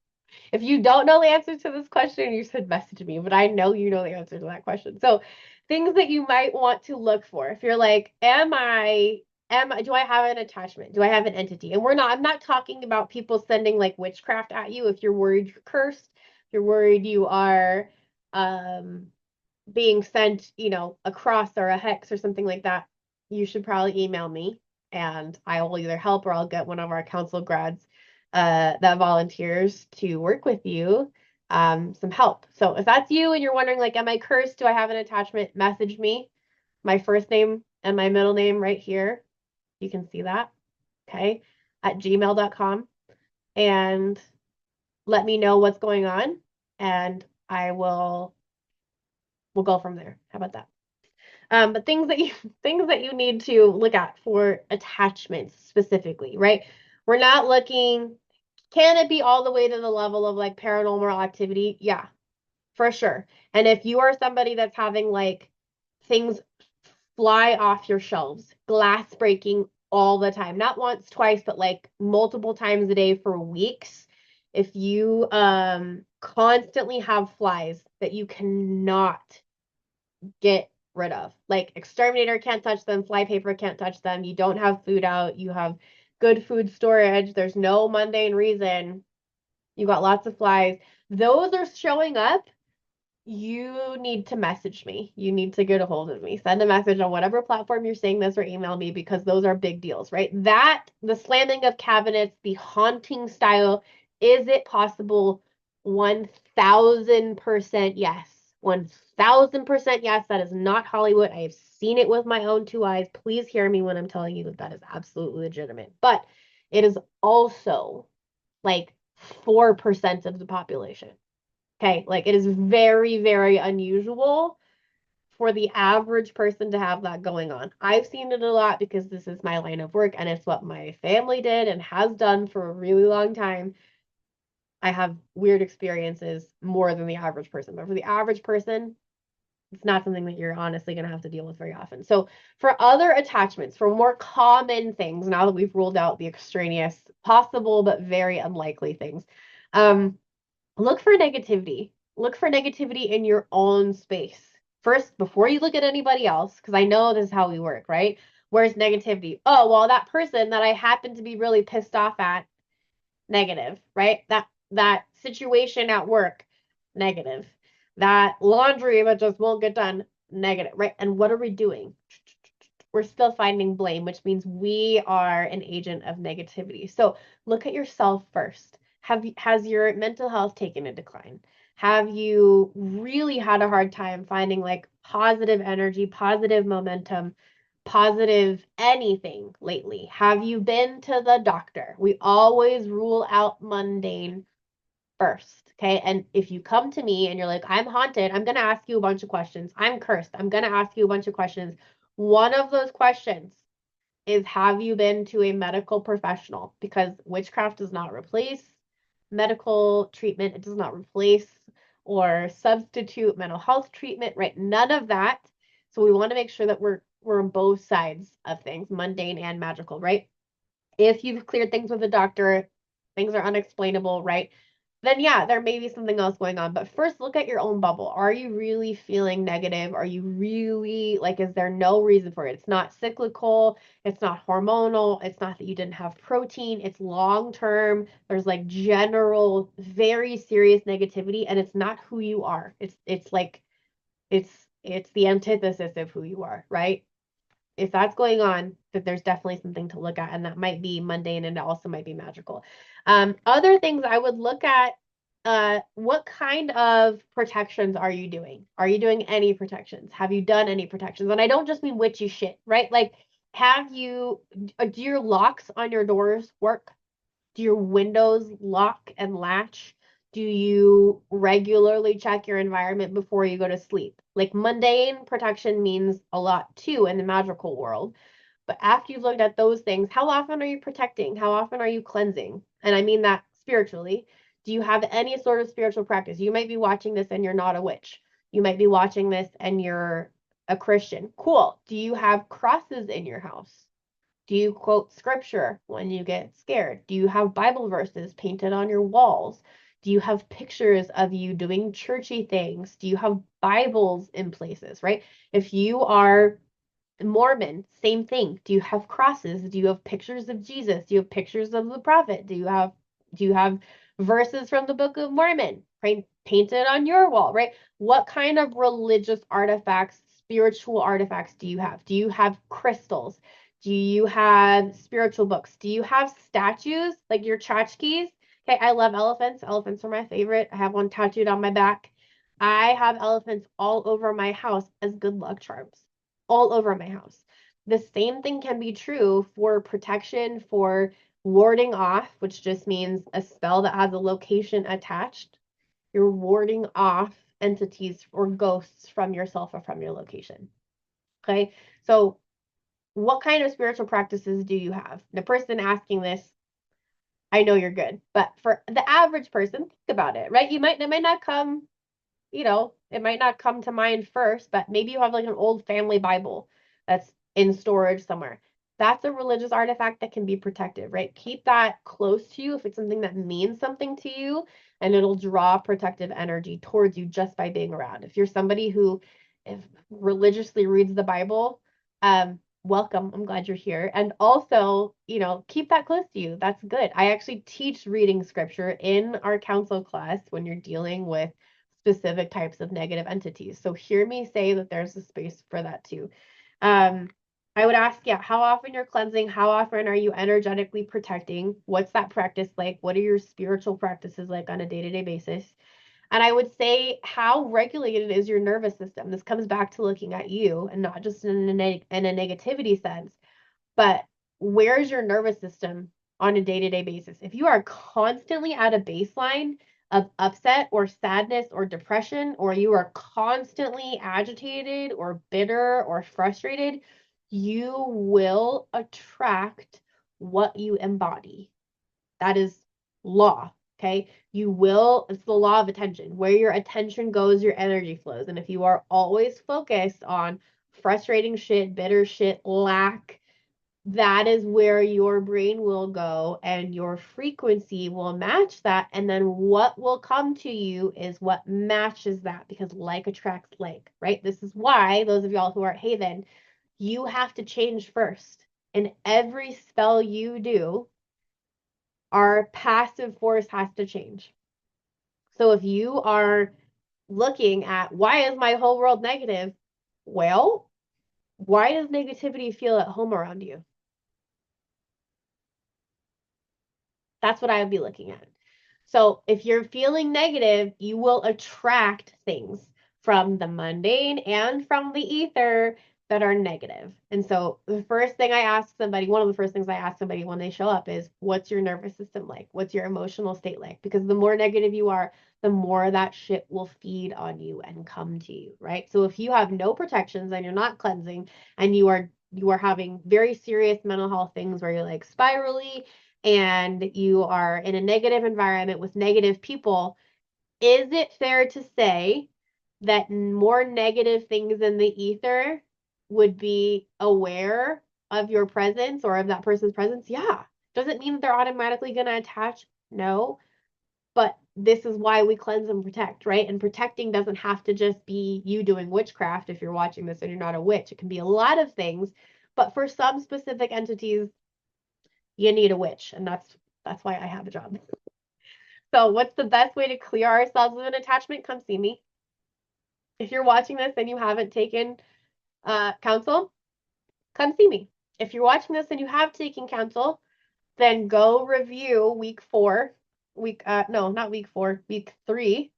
If you don't know the answer to this question, you should message me, but I know you know the answer to that question. So things that you might want to look for. If you're like, do I have an attachment? Do I have an entity? And I'm not talking about people sending like witchcraft at you if you're worried you're cursed, if you're worried you are um being sent, a cross or a hex or something like that, you should probably email me and I will either help or I'll get one of our council grads that volunteers to work with you some help. So if that's you and you're wondering, like, am I cursed? Do I have an attachment? Message me. My first name and my middle name right here. You can see that. Okay. At gmail.com. And let me know what's going on. And we'll go from there. How about that? But things that you need to look at for attachments specifically, right? We're not looking, can it be all the way to the level of like paranormal activity? Yeah, for sure. And if you are somebody that's having like things fly off your shelves, glass breaking all the time, not once, twice, but like multiple times a day for weeks, if you constantly have flies that you cannot get rid of. Like exterminator can't touch them, flypaper can't touch them. You don't have food out, you have good food storage, there's no mundane reason. You got lots of flies. Those are showing up. You need to message me. You need to get a hold of me. Send a message on whatever platform you're seeing this or email me because those are big deals, right? The slamming of cabinets, the haunting style, is it possible? 1000% yes. 1000% yes. That is not Hollywood. I have seen it with my own two eyes. Please hear me when I'm telling you that that is absolutely legitimate. But it is also like 4% of the population. Okay, like it is very, very unusual for the average person to have that going on. I've seen it a lot because this is my line of work and it's what my family did and has done for a really long time. I have weird experiences more than the average person, but for the average person, it's not something that you're honestly going to have to deal with very often. So, for other attachments, for more common things, now that we've ruled out the extraneous, possible but very unlikely things, um, look for negativity. Look for negativity in your own space. First, before you look at anybody else, because I know this is how we work, right? Where's negativity? Oh, well, that person that I happen to be really pissed off at, negative, right? That situation at work, negative. That laundry that just won't get done, negative, right? And what are we doing? We're still finding blame, which means we are an agent of negativity. So look at yourself first. Has your mental health taken a decline? Have you really had a hard time finding like positive energy, positive momentum, positive anything lately? Have you been to the doctor? We always rule out mundane first. Okay. And if you come to me and you're like, I'm haunted, I'm going to ask you a bunch of questions. I'm cursed. I'm going to ask you a bunch of questions. One of those questions is, have you been to a medical professional? Because witchcraft does not replace medical treatment, it does not replace or substitute mental health treatment, right? None of that. So we want to make sure that we're on both sides of things, mundane and magical, right? If you've cleared things with a doctor, things are unexplainable, right? Then yeah, there may be something else going on. But first, look at your own bubble. Are you really feeling negative? Are you really like, is there no reason for it? It's not cyclical, it's not hormonal, it's not that you didn't have protein, it's long term. There's like general, very serious negativity, and it's not who you are. It's like it's the antithesis of who you are, right? If that's going on, that there's definitely something to look at, and that might be mundane and it also might be magical. Other things I would look at what kind of protections are you doing? Are you doing any protections? Have you done any protections? And I don't just mean witchy shit, right? Like, do your locks on your doors work? Do your windows lock and latch? Do you regularly check your environment before you go to sleep? Like, mundane protection means a lot too in the magical world. But after you've looked at those things, how often are you protecting? How often are you cleansing? And I mean that spiritually. Do you have any sort of spiritual practice? You might be watching this and you're not a witch. You might be watching this and you're a Christian. Cool. Do you have crosses in your house? Do you quote scripture when you get scared? Do you have Bible verses painted on your walls? Do you have pictures of you doing churchy things? Do you have Bibles in places, right? If you are Mormon, same thing. Do you have crosses? Do you have pictures of Jesus? Do you have pictures of the prophet? Do you have verses from the Book of Mormon painted on your wall, right? What kind of religious artifacts, spiritual artifacts do you have? Do you have crystals? Do you have spiritual books? Do you have statues like your tchotchkes? Okay, I love elephants. Elephants are my favorite. I have one tattooed on my back. I have elephants all over my house as good luck charms, all over my house. The same thing can be true for protection, for warding off, which just means a spell that has a location attached. You're warding off entities or ghosts from yourself or from your location. Okay. So, what kind of spiritual practices do you have? The person asking this, I know you're good, but for the average person, think about it, right? It might not come, it might not come to mind first, but maybe you have like an old family Bible that's in storage somewhere. That's a religious artifact that can be protected, right? Keep that close to you if it's something that means something to you, and it'll draw protective energy towards you just by being around. If you're somebody who if religiously reads the Bible, welcome. I'm glad you're here. And also, keep that close to you. That's good. I actually teach reading scripture in our council class when you're dealing with specific types of negative entities. So hear me say that there's a space for that too. Um, I would ask, yeah, how often you're cleansing? How often are you energetically protecting? What's that practice like? What are your spiritual practices like on a day-to-day basis? And I would say, how regulated is your nervous system? This comes back to looking at you and not just in a negativity sense, but where's your nervous system on a day-to-day basis? If you are constantly at a baseline of upset or sadness or depression, or you are constantly agitated or bitter or frustrated, you will attract what you embody. That is law. Okay. It's the law of attention. Where your attention goes, your energy flows. And if you are always focused on frustrating shit, bitter shit, lack, that is where your brain will go and your frequency will match that. And then what will come to you is what matches that, because like attracts like, right? This is why those of y'all who are Haven, you have to change first. And every spell you do, our passive force has to change. So if you are looking at why is my whole world negative? Well, why does negativity feel at home around you? That's what I would be looking at. So if you're feeling negative, you will attract things from the mundane and from the ether that are negative. And so the first thing I ask somebody, one of the first things I ask somebody when they show up is, what's your nervous system like? What's your emotional state like? Because the more negative you are, the more that shit will feed on you and come to you, right? So if you have no protections and you're not cleansing and you are having very serious mental health things where you're like spirally and you are in a negative environment with negative people, is it fair to say that more negative things in the ether would be aware of your presence or of that person's presence? Yeah. Does it mean that they're automatically going to attach? No. But this is why we cleanse and protect, right? And protecting doesn't have to just be you doing witchcraft if you're watching this and you're not a witch. It can be a lot of things. But for some specific entities, you need a witch, and that's why I have a job. So what's the best way to clear ourselves of an attachment? Come see me. If you're watching this and you haven't taken counsel, come see me. If you're watching this and you have taken counsel, then go review week 4 no, not week 4, week 3,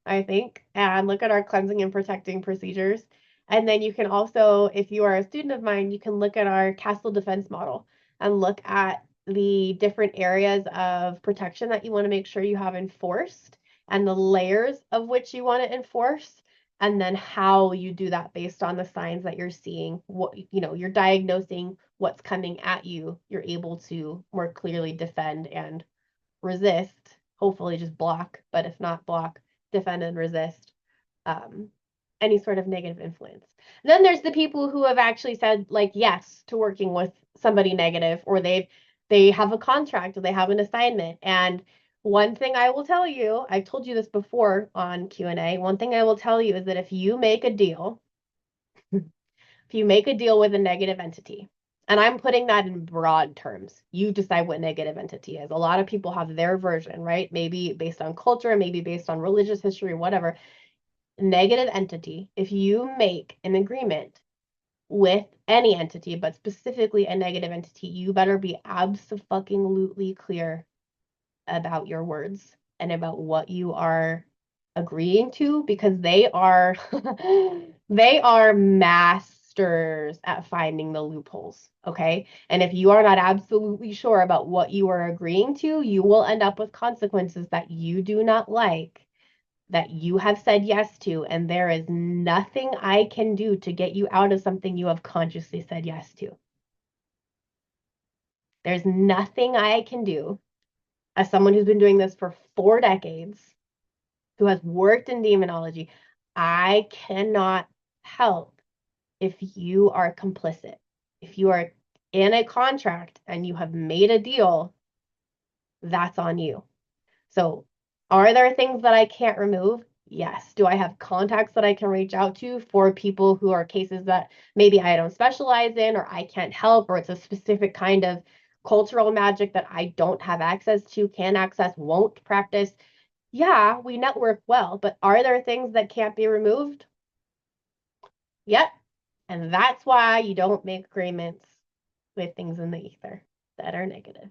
I think, and look at our cleansing and protecting procedures. And then you can also, if you are a student of mine, you can look at our castle defense model and look at the different areas of protection that you want to make sure you have enforced and the layers of which you want to enforce, and then how you do that based on the signs that you're seeing. What, you're diagnosing what's coming at you. You're able to more clearly defend and resist, hopefully just block, but if not block, defend and resist um, any sort of negative influence. And then there's the people who have actually said like yes to working with somebody negative, or they have a contract or they have an assignment. And one thing I will tell you, I've told you this before on Q&A, one thing I will tell you is that if you make a deal, if you make a deal with a negative entity, and I'm putting that in broad terms, you decide what negative entity is. A lot of people have their version, right? Maybe based on culture, maybe based on religious history, whatever. Negative entity, if you make an agreement with any entity, but specifically a negative entity, you better be absolutely clear about your words and about what you are agreeing to, because they are they are masters at finding the loopholes, okay? And if you are not absolutely sure about what you are agreeing to, you will end up with consequences that you do not like, that you have said yes to, and there is nothing I can do to get you out of something you have consciously said yes to. There's nothing I can do as someone who's been doing this for 4 decades, who has worked in demonology. I cannot help if you are complicit. If you are in a contract and you have made a deal, that's on you. So, are there things that I can't remove? Yes. Do I have contacts that I can reach out to for people who are cases that maybe I don't specialize in, or I can't help, or it's a specific kind of cultural magic that I don't have access to, can access, won't practice? Yeah, we network well, but are there things that can't be removed? Yep. And that's why you don't make agreements with things in the ether that are negative.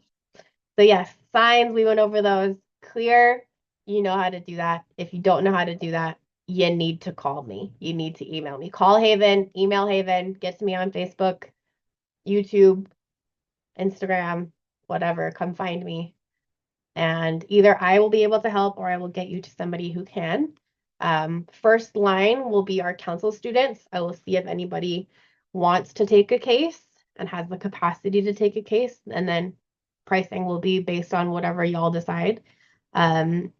So yes, signs, we went over those. Clear, you know how to do that. If you don't know how to do that, you need to call me. You need to email me. Call Haven, email Haven, get to me on Facebook, YouTube, Instagram, whatever. Come find me. And either I will be able to help or I will get you to somebody who can. First line will be our council students. I will see if anybody wants to take a case and has the capacity to take a case. And then pricing will be based on whatever y'all decide. Um,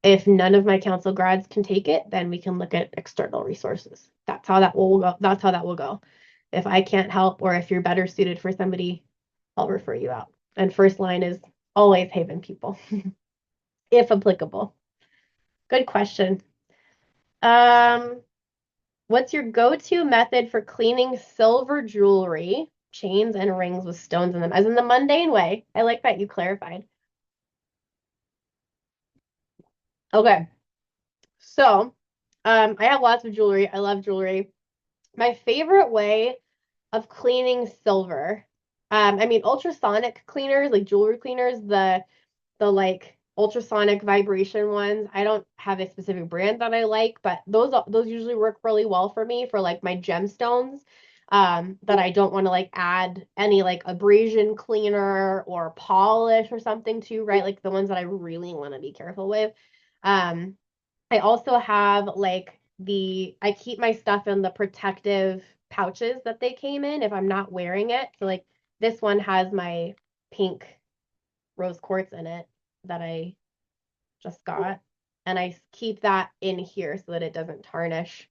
if none of my council grads can take it, then we can look at external resources. That's how that will go. That's how that will go. If I can't help, or if you're better suited for somebody, I'll refer you out. And first line is always Haven people, if applicable. Good question. Um, what's your go-to method for cleaning silver jewelry, chains, and rings with stones in them, as in the mundane way? I like that you clarified. Okay, so I have lots of jewelry. I love jewelry. My favorite way of cleaning silver, I mean, ultrasonic cleaners, like jewelry cleaners, the like ultrasonic vibration ones. I don't have a specific brand that I like, but those usually work really well for me for like my gemstones. That I don't want to like add any like abrasion cleaner or polish or something to, right? Like the ones that I really want to be careful with. Um, I also have like I keep my stuff in the protective pouches that they came in if I'm not wearing it. So like this one has my pink rose quartz in it that I just got. And I keep that in here so that it doesn't tarnish.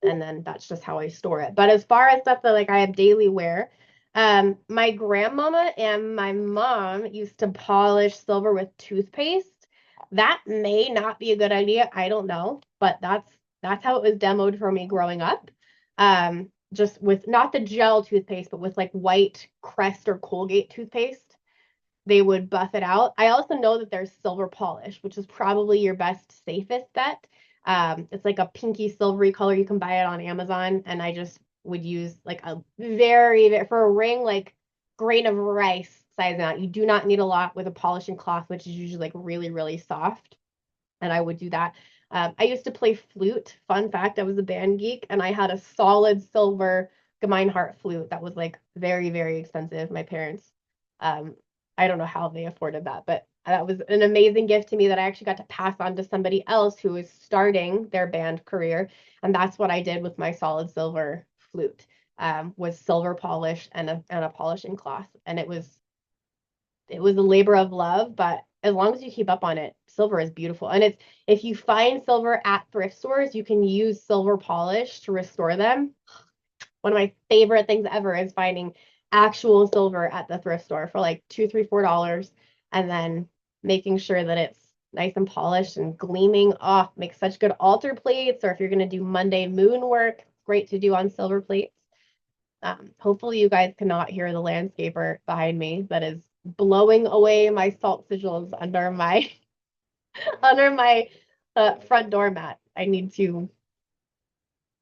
And then that's just how I store it. But as far as stuff that like I have daily wear, my grandmama and my mom used to polish silver with toothpaste. That may not be a good idea. I don't know, but that's how it was demoed for me growing up. Just with not the gel toothpaste, but with like white Crest or Colgate toothpaste, they would buff it out. I also know that there's silver polish, which is probably your best, safest bet. It's like a pinky silvery color. You can buy it on Amazon, and I just would use like a for a ring, like grain of rice size amount. You do not need a lot with a polishing cloth, which is usually like really, really soft. And I would do that. I used to play flute. Fun fact, I was a band geek and I had a solid silver Gemeinhardt flute that was like very, very expensive. My parents, um, I don't know how they afforded that, but that was an amazing gift to me that I actually got to pass on to somebody else who was starting their band career. And that's what I did with my solid silver flute, was silver polish and a polishing cloth. And it was a labor of love, but as long as you keep up on it, silver is beautiful. And it's if you find silver at thrift stores, you can use silver polish to restore them. One of my favorite things ever is finding actual silver at the thrift store for like $2, $3, $4, and then making sure that it's nice and polished and gleaming. Oh, makes such good altar plates, or if you're gonna do Monday moon work, great to do on silver plates. Hopefully you guys cannot hear the landscaper behind me that is blowing away my salt sigils under my under my front door mat. I need to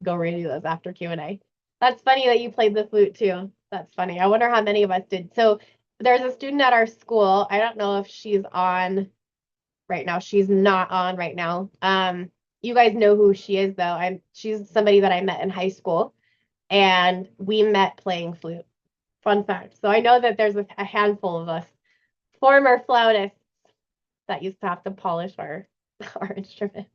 go redo those after Q&A. That's funny that you played the flute too. That's funny. I wonder how many of us did. So there's a student at our school. I don't know if she's on right now. She's not on right now. You guys know who she is though. She's somebody that I met in high school and we met playing flute. Fun fact. So I know that there's a handful of us former flautists that used to have to polish our instruments.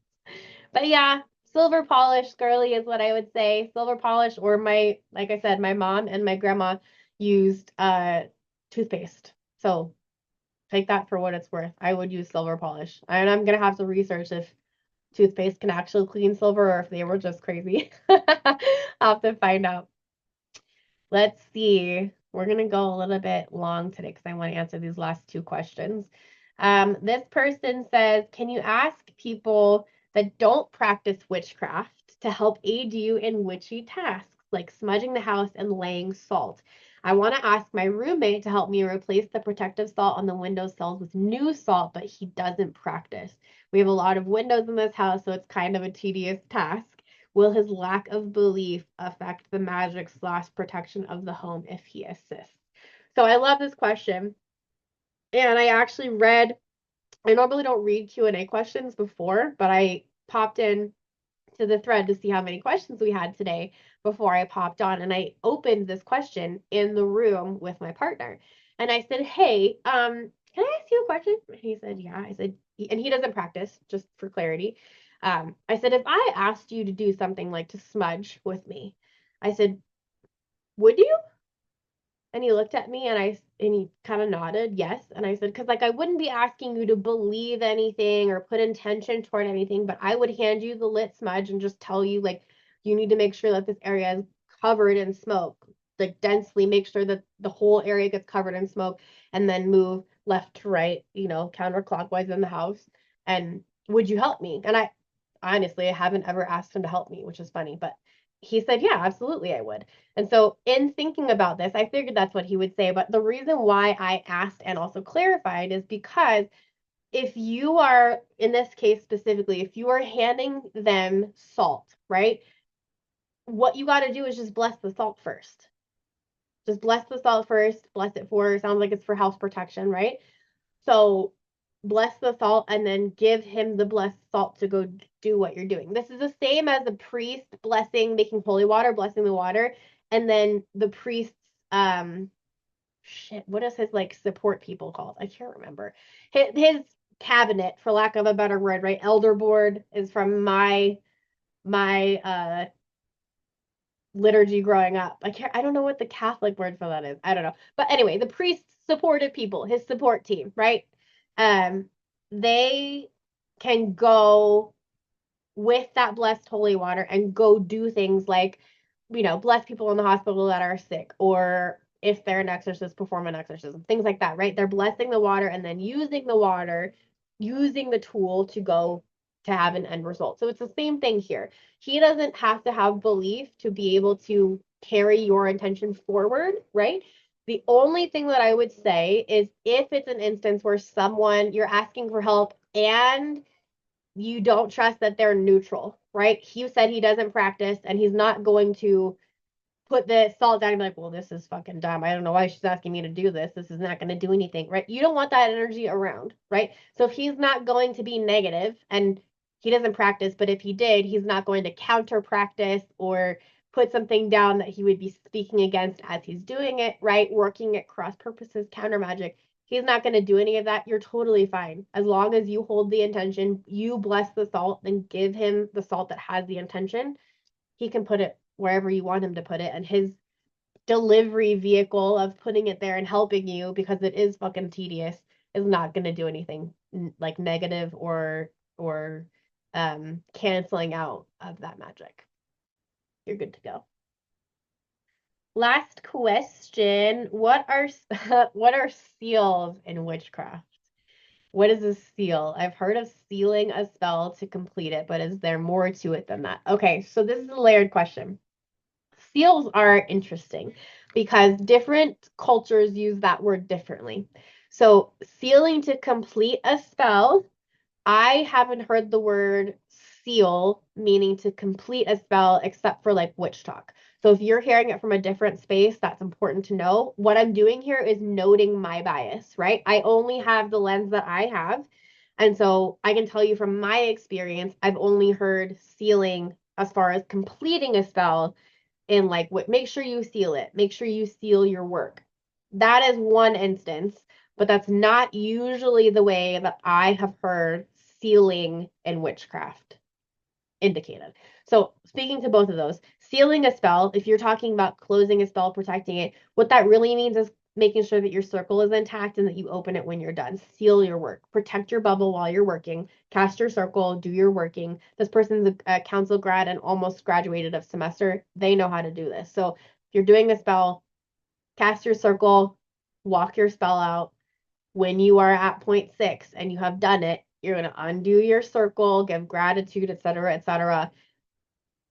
But yeah, silver polish girly is what I would say. Silver polish, or like I said, my mom and my grandma used toothpaste. So take that for what it's worth. I would use silver polish. And I'm gonna have to research if toothpaste can actually clean silver or if they were just crazy. I'll have to find out. Let's see. We're going to go a little bit long today because I want to answer these last two questions. This person says, can you ask people that don't practice witchcraft to help aid you in witchy tasks like smudging the house and laying salt? I want to ask my roommate to help me replace the protective salt on the windowsills with new salt, but he doesn't practice. We have a lot of windows in this house, so it's kind of a tedious task. Will his lack of belief affect the magic / protection of the home if he assists? So I love this question. And I actually I normally don't read Q&A questions before, but I popped in to the thread to see how many questions we had today before I popped on. And I opened this question in the room with my partner. And I said, hey, can I ask you a question? And he said, yeah. I said, and he doesn't practice, just for clarity. I said, if I asked you to do something like to smudge with me, I said, would you? And he looked at me and he kind of nodded, yes. And I said, because like I wouldn't be asking you to believe anything or put intention toward anything, but I would hand you the lit smudge and just tell you like you need to make sure that this area is covered in smoke, like densely make sure that the whole area gets covered in smoke, and then move left to right, counterclockwise in the house. And would you help me? And I haven't ever asked him to help me, which is funny, but he said, yeah, absolutely, I would. And so, in thinking about this, I figured that's what he would say. But the reason why I asked and also clarified is because if you are, in this case specifically, if you are handing them salt, right, what you got to do is just bless the salt first. Just bless the salt first, bless it for, sounds like it's for house protection, right? So bless the salt and then give him the blessed salt to go do what you're doing. This is the same as the priest blessing, making holy water, blessing the water, and then the priest's what is his like support people called? I can't remember. His cabinet, for lack of a better word, right? Elder board is from my liturgy growing up. I don't know what the Catholic word for that is. I don't know. But anyway, the priest supported people, his support team, right? Um, they can go with that blessed holy water and go do things like, bless people in the hospital that are sick, or if they're an exorcist, perform an exorcism, things like that, right? They're blessing the water and then using the water, using the tool to go to have an end result. So it's the same thing here. He doesn't have to have belief to be able to carry your intention forward, right? The only thing that I would say is if it's an instance where you're asking for help and you don't trust that they're neutral, right? He said he doesn't practice and he's not going to put the salt down and be like, well, this is fucking dumb. I don't know why she's asking me to do this. This is not going to do anything, right? You don't want that energy around, right? So if he's not going to be negative, and he doesn't practice, but if he did, he's not going to counter practice or put something down that he would be speaking against as he's doing it, right? Working at cross purposes, counter magic. He's not going to do any of that. You're totally fine. As long as you hold the intention, you bless the salt and give him the salt that has the intention, he can put it wherever you want him to put it. And his delivery vehicle of putting it there and helping you, because it is fucking tedious, is not going to do anything like negative or canceling out of that magic. You're good to go. Last question. What are what are seals in witchcraft? What is a seal? I've heard of sealing a spell to complete it, but is there more to it than that? Okay, so this is a layered question. Seals are interesting because different cultures use that word differently. So, sealing to complete a spell, I haven't heard the word seal meaning to complete a spell except for like witch talk. So if you're hearing it from a different space, that's important to know. What I'm doing here is noting my bias, right? I only have the lens that I have. And so I can tell you from my experience, I've only heard sealing as far as completing a spell in like what make sure you seal it. Make sure you seal your work. That is one instance, but that's not usually the way that I have heard sealing in witchcraft indicated. So, speaking to both of those, sealing a spell, if you're talking about closing a spell, protecting it, what that really means is making sure that your circle is intact and that you open it when you're done. Seal your work. Protect your bubble while you're working. Cast your circle. Do your working. This person's a council grad and almost graduated of semester. They know how to do this. So, if you're doing a spell, cast your circle, walk your spell out. When you are at point 6 and you have done it, you're going to undo your circle, give gratitude, etc., etc.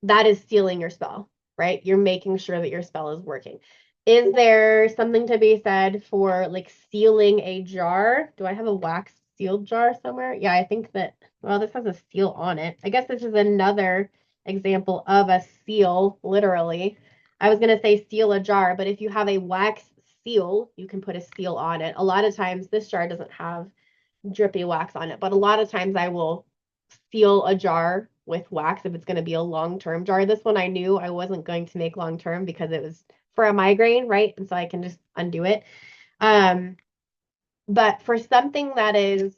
That is sealing your spell, right? You're making sure that your spell is working. Is there something to be said for like sealing a jar? Do I have a wax sealed jar somewhere? Yeah, I think that, well, this has a seal on it. I guess this is another example of a seal, literally. I was going to say seal a jar, but if you have a wax seal, you can put a seal on it. A lot of times, this jar doesn't have drippy wax on it, but a lot of times I will seal a jar with wax if it's going to be a long-term jar. This one I knew I wasn't going to make long-term because it was for a migraine, right? And so I can just undo it. But for something that is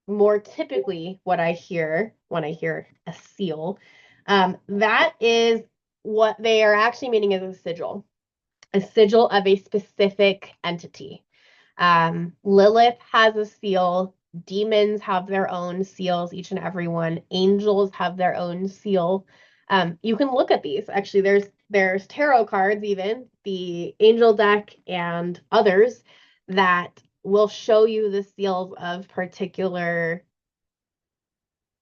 more typically what I hear when I hear a seal, that is what they are actually meaning is a sigil of a specific entity. Lilith has a seal. Demons have their own seals, each and every one. Angels have their own seal. You can look at these. Actually, there's tarot cards, even the angel deck and others that will show you the seals of particular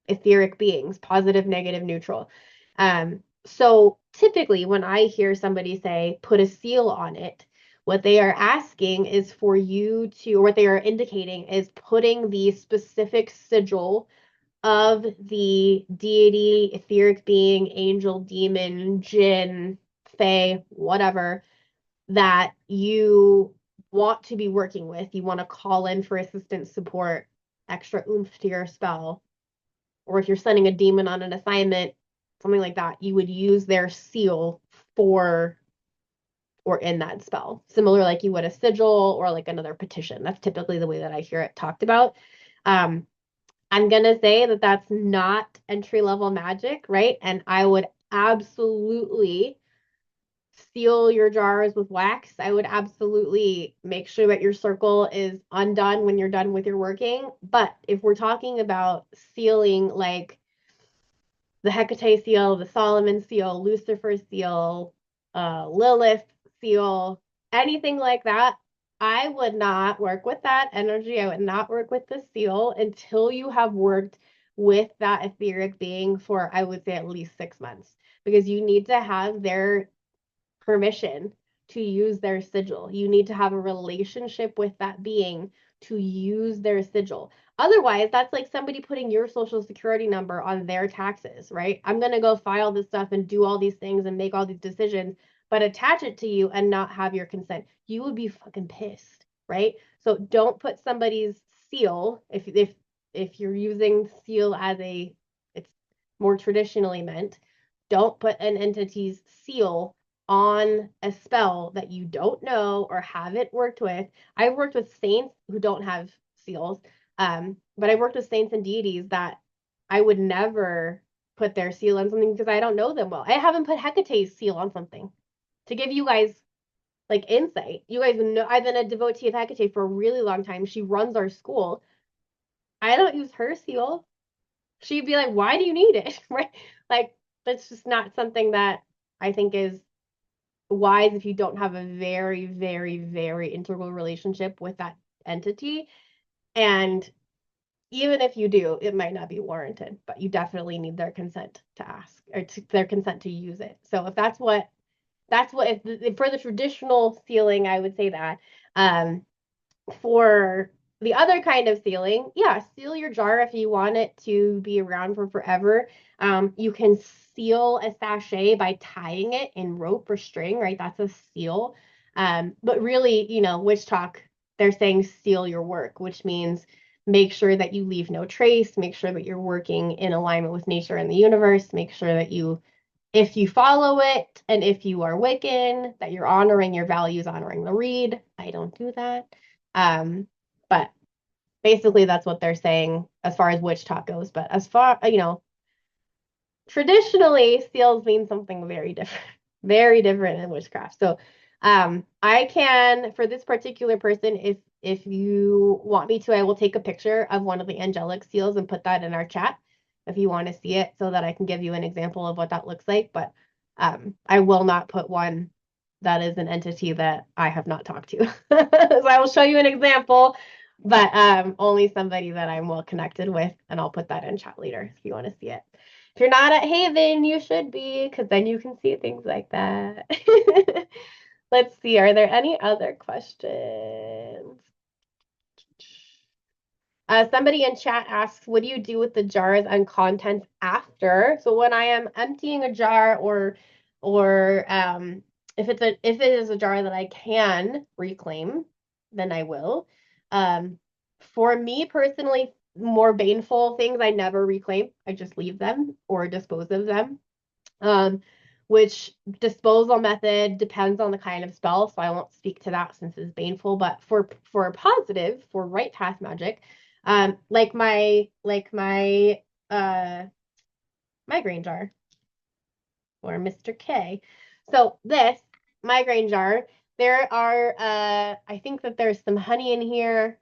etheric beings, positive, negative, neutral. So typically, when I hear somebody say, put a seal on it, what they are asking is for you to, or what they are indicating is putting the specific sigil of the deity, etheric being, angel, demon, jinn, fae, whatever, that you want to be working with. You want to call in for assistance, support, extra oomph to your spell, or if you're sending a demon on an assignment, something like that, you would use their seal for or in that spell. Similar like you would a sigil or like another petition. That's typically the way that I hear it talked about. I'm going to say that that's not entry level magic, right? And I would absolutely seal your jars with wax. I would absolutely make sure that your circle is undone when you're done with your working. But if we're talking about sealing like the Hecate seal, the Solomon seal, Lucifer seal, Lilith seal, anything like that, I would not work with that energy. I would not work with the seal until you have worked with that etheric being for, I would say, at least 6 months, because you need to have their permission to use their sigil. You need to have a relationship with that being to use their sigil. Otherwise, that's like somebody putting your social security number on their taxes, right? I'm going to go file this stuff and do all these things and make all these decisions, but attach it to you and not have your consent. You would be fucking pissed, right? So don't put somebody's seal if you're using seal as it's more traditionally meant, don't put an entity's seal on a spell that you don't know or haven't worked with. I've worked with saints who don't have seals, but I've worked with saints and deities that I would never put their seal on something because I don't know them well. I haven't put Hecate's seal on something to give you guys like insight. You guys know I've been a devotee of Hecate for a really long time. She runs our school. I don't use her seal. She'd be like, "Why do you need it?" Right? Like that's just not something that I think is wise if you don't have a very, very, very integral relationship with that entity. And even if you do, it might not be warranted, but you definitely need their consent to ask or their consent to use it. So if if, for the traditional sealing, I would say that. Um, for the other kind of sealing, yeah, seal your jar if you want it to be around for forever. You can seal a sachet by tying it in rope or string, right? That's a seal. But really, witch talk, they're saying seal your work, which means make sure that you leave no trace, make sure that you're working in alignment with nature and the universe, make sure that if you follow it and if you are Wiccan, that you're honoring your values, honoring the read. I don't do that. But basically that's what they're saying as far as witch talk goes. But as far, traditionally seals mean something very different, very different in witchcraft. So I can, for this particular person, if you want me to, I will take a picture of one of the angelic seals and put that in our chat if you want to see it so that I can give you an example of what that looks like. But I will not put one that is an entity that I have not talked to. So I will show you an example, but only somebody that I'm well connected with, and I'll put that in chat later if you want to see it. If you're not at Haven, you should be, because then you can see things like that. Let's see, are there any other questions? Somebody in chat asks, what do you do with the jars and contents after? So when I am emptying a jar or if it is a jar that I can reclaim, then I will. For me personally, more baneful things I never reclaim. I just leave them or dispose of them. Which disposal method depends on the kind of spell, so I won't speak to that since it's baneful. But for positive, for right path magic, like my migraine jar or Mr. K. So this migraine jar, there are I think that there's some honey in here.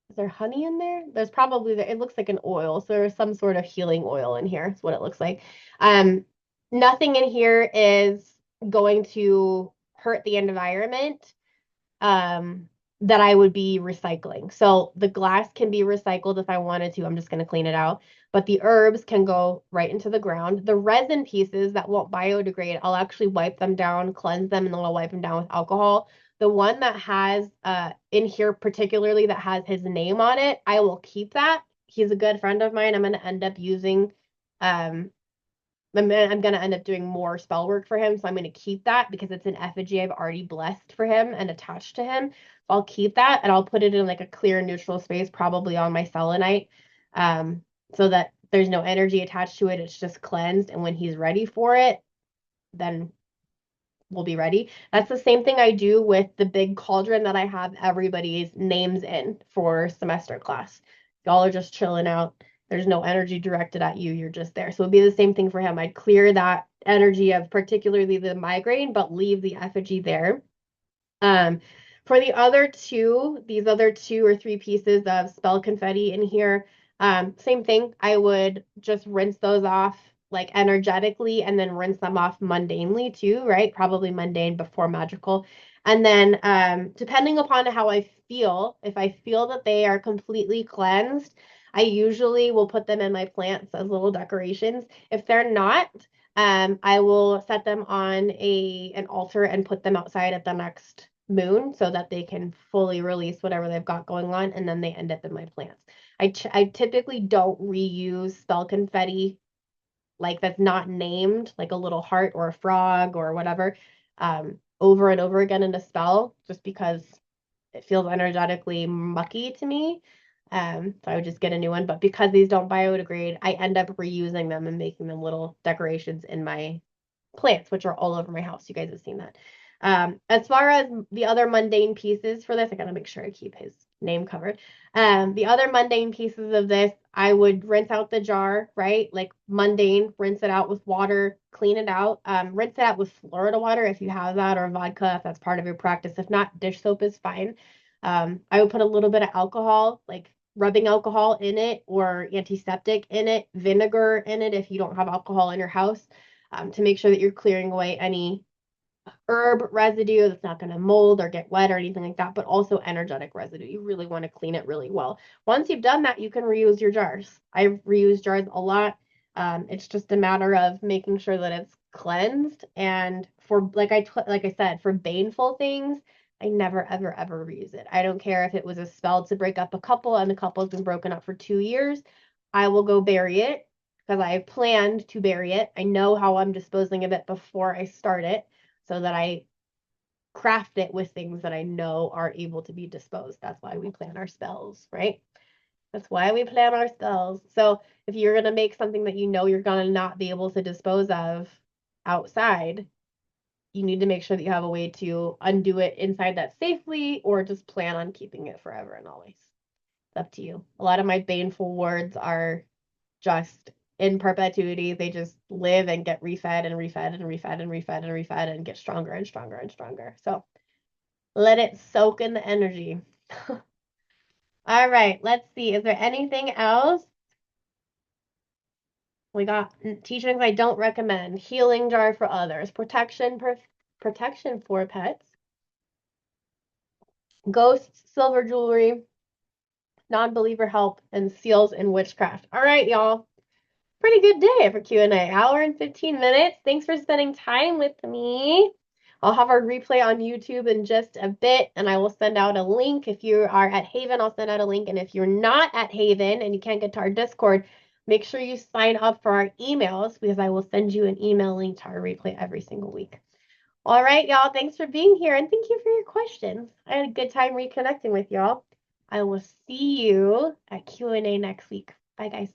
Is there honey in there? There's probably it looks like an oil, so there's some sort of healing oil in here. Is what it looks like. Um, Nothing in here is going to hurt the environment. That I would be recycling. So the glass can be recycled if I wanted to. I'm just going to clean it out. But the herbs can go right into the ground. The resin pieces that won't biodegrade, I'll actually wipe them down, cleanse them, and then I'll wipe them down with alcohol. The one that has in here particularly that has his name on it, I will keep that. He's a good friend of mine. I'm going to end up using um I'm going to end up doing more spell work for him. So I'm going to keep that because it's an effigy I've already blessed for him and attached to him. So I'll keep that and I'll put it in like a clear neutral space, probably on my selenite, so that there's no energy attached to it. It's just cleansed. And when he's ready for it, then we'll be ready. That's the same thing I do with the big cauldron that I have everybody's names in for semester class. Y'all are just chilling out. There's no energy directed at you. You're just there. So it'd be the same thing for him. I'd clear that energy of particularly the migraine, but leave the effigy there. Um, for these other two or three pieces of spell confetti in here, same thing. I would just rinse those off like energetically and then rinse them off mundanely too, right? Probably mundane before magical. And then depending upon how I feel, if I feel that they are completely cleansed, I usually will put them in my plants as little decorations. If they're not, I will set them on an altar and put them outside at the next moon so that they can fully release whatever they've got going on, and then they end up in my plants. I typically don't reuse spell confetti like that's not named, like a little heart or a frog or whatever, over and over again in a spell, just because it feels energetically mucky to me. So I would just get a new one. But because these don't biodegrade, I end up reusing them and making them little decorations in my plants, which are all over my house. You guys have seen that. As far as the other mundane pieces for this, I gotta make sure I keep his name covered. The other mundane pieces of this, I would rinse out the jar, right? Like mundane, rinse it out with water, clean it out. Rinse it out with Florida water if you have that, or vodka if that's part of your practice. If not, dish soap is fine. I would put a little bit of alcohol, like rubbing alcohol in it or antiseptic in it, vinegar in it if you don't have alcohol in your house, to make sure that you're clearing away any herb residue that's not going to mold or get wet or anything like that, but also energetic residue. You really want to clean it really well. Once you've done that, you can reuse your jars. I reuse jars a lot. It's just a matter of making sure that it's cleansed. And for like I said, for baneful things, I never ever ever reuse it. I don't care if it was a spell to break up a couple and the couple has been broken up for 2 years. I will go bury it because I planned to bury it. I know how I'm disposing of it before I start it so that I craft it with things that I know are able to be disposed. That's why we plan our spells, right? That's why we plan our spells. So if you're going to make something that you know you're going to not be able to dispose of outside, you need to make sure that you have a way to undo it inside that safely, or just plan on keeping it forever and always. It's up to you. A lot of my baneful words are just in perpetuity. They just live and get refed and refed and refed and refed and refed and get stronger and stronger and stronger. So let it soak in the energy. All right, let's see. Is there anything else? We got teachings I don't recommend, healing jar for others, protection for pets, ghosts, silver jewelry, non-believer help, and seals in witchcraft. All right, y'all. Pretty good day for Q&A. Hour and 15 minutes. Thanks for spending time with me. I'll have our replay on YouTube in just a bit, and I will send out a link. If you are at Haven, I'll send out a link. And if you're not at Haven and you can't get to our Discord, make sure you sign up for our emails, because I will send you an email link to our replay every single week. All right, y'all. Thanks for being here, and thank you for your questions. I had a good time reconnecting with y'all. I will see you at Q&A next week. Bye, guys.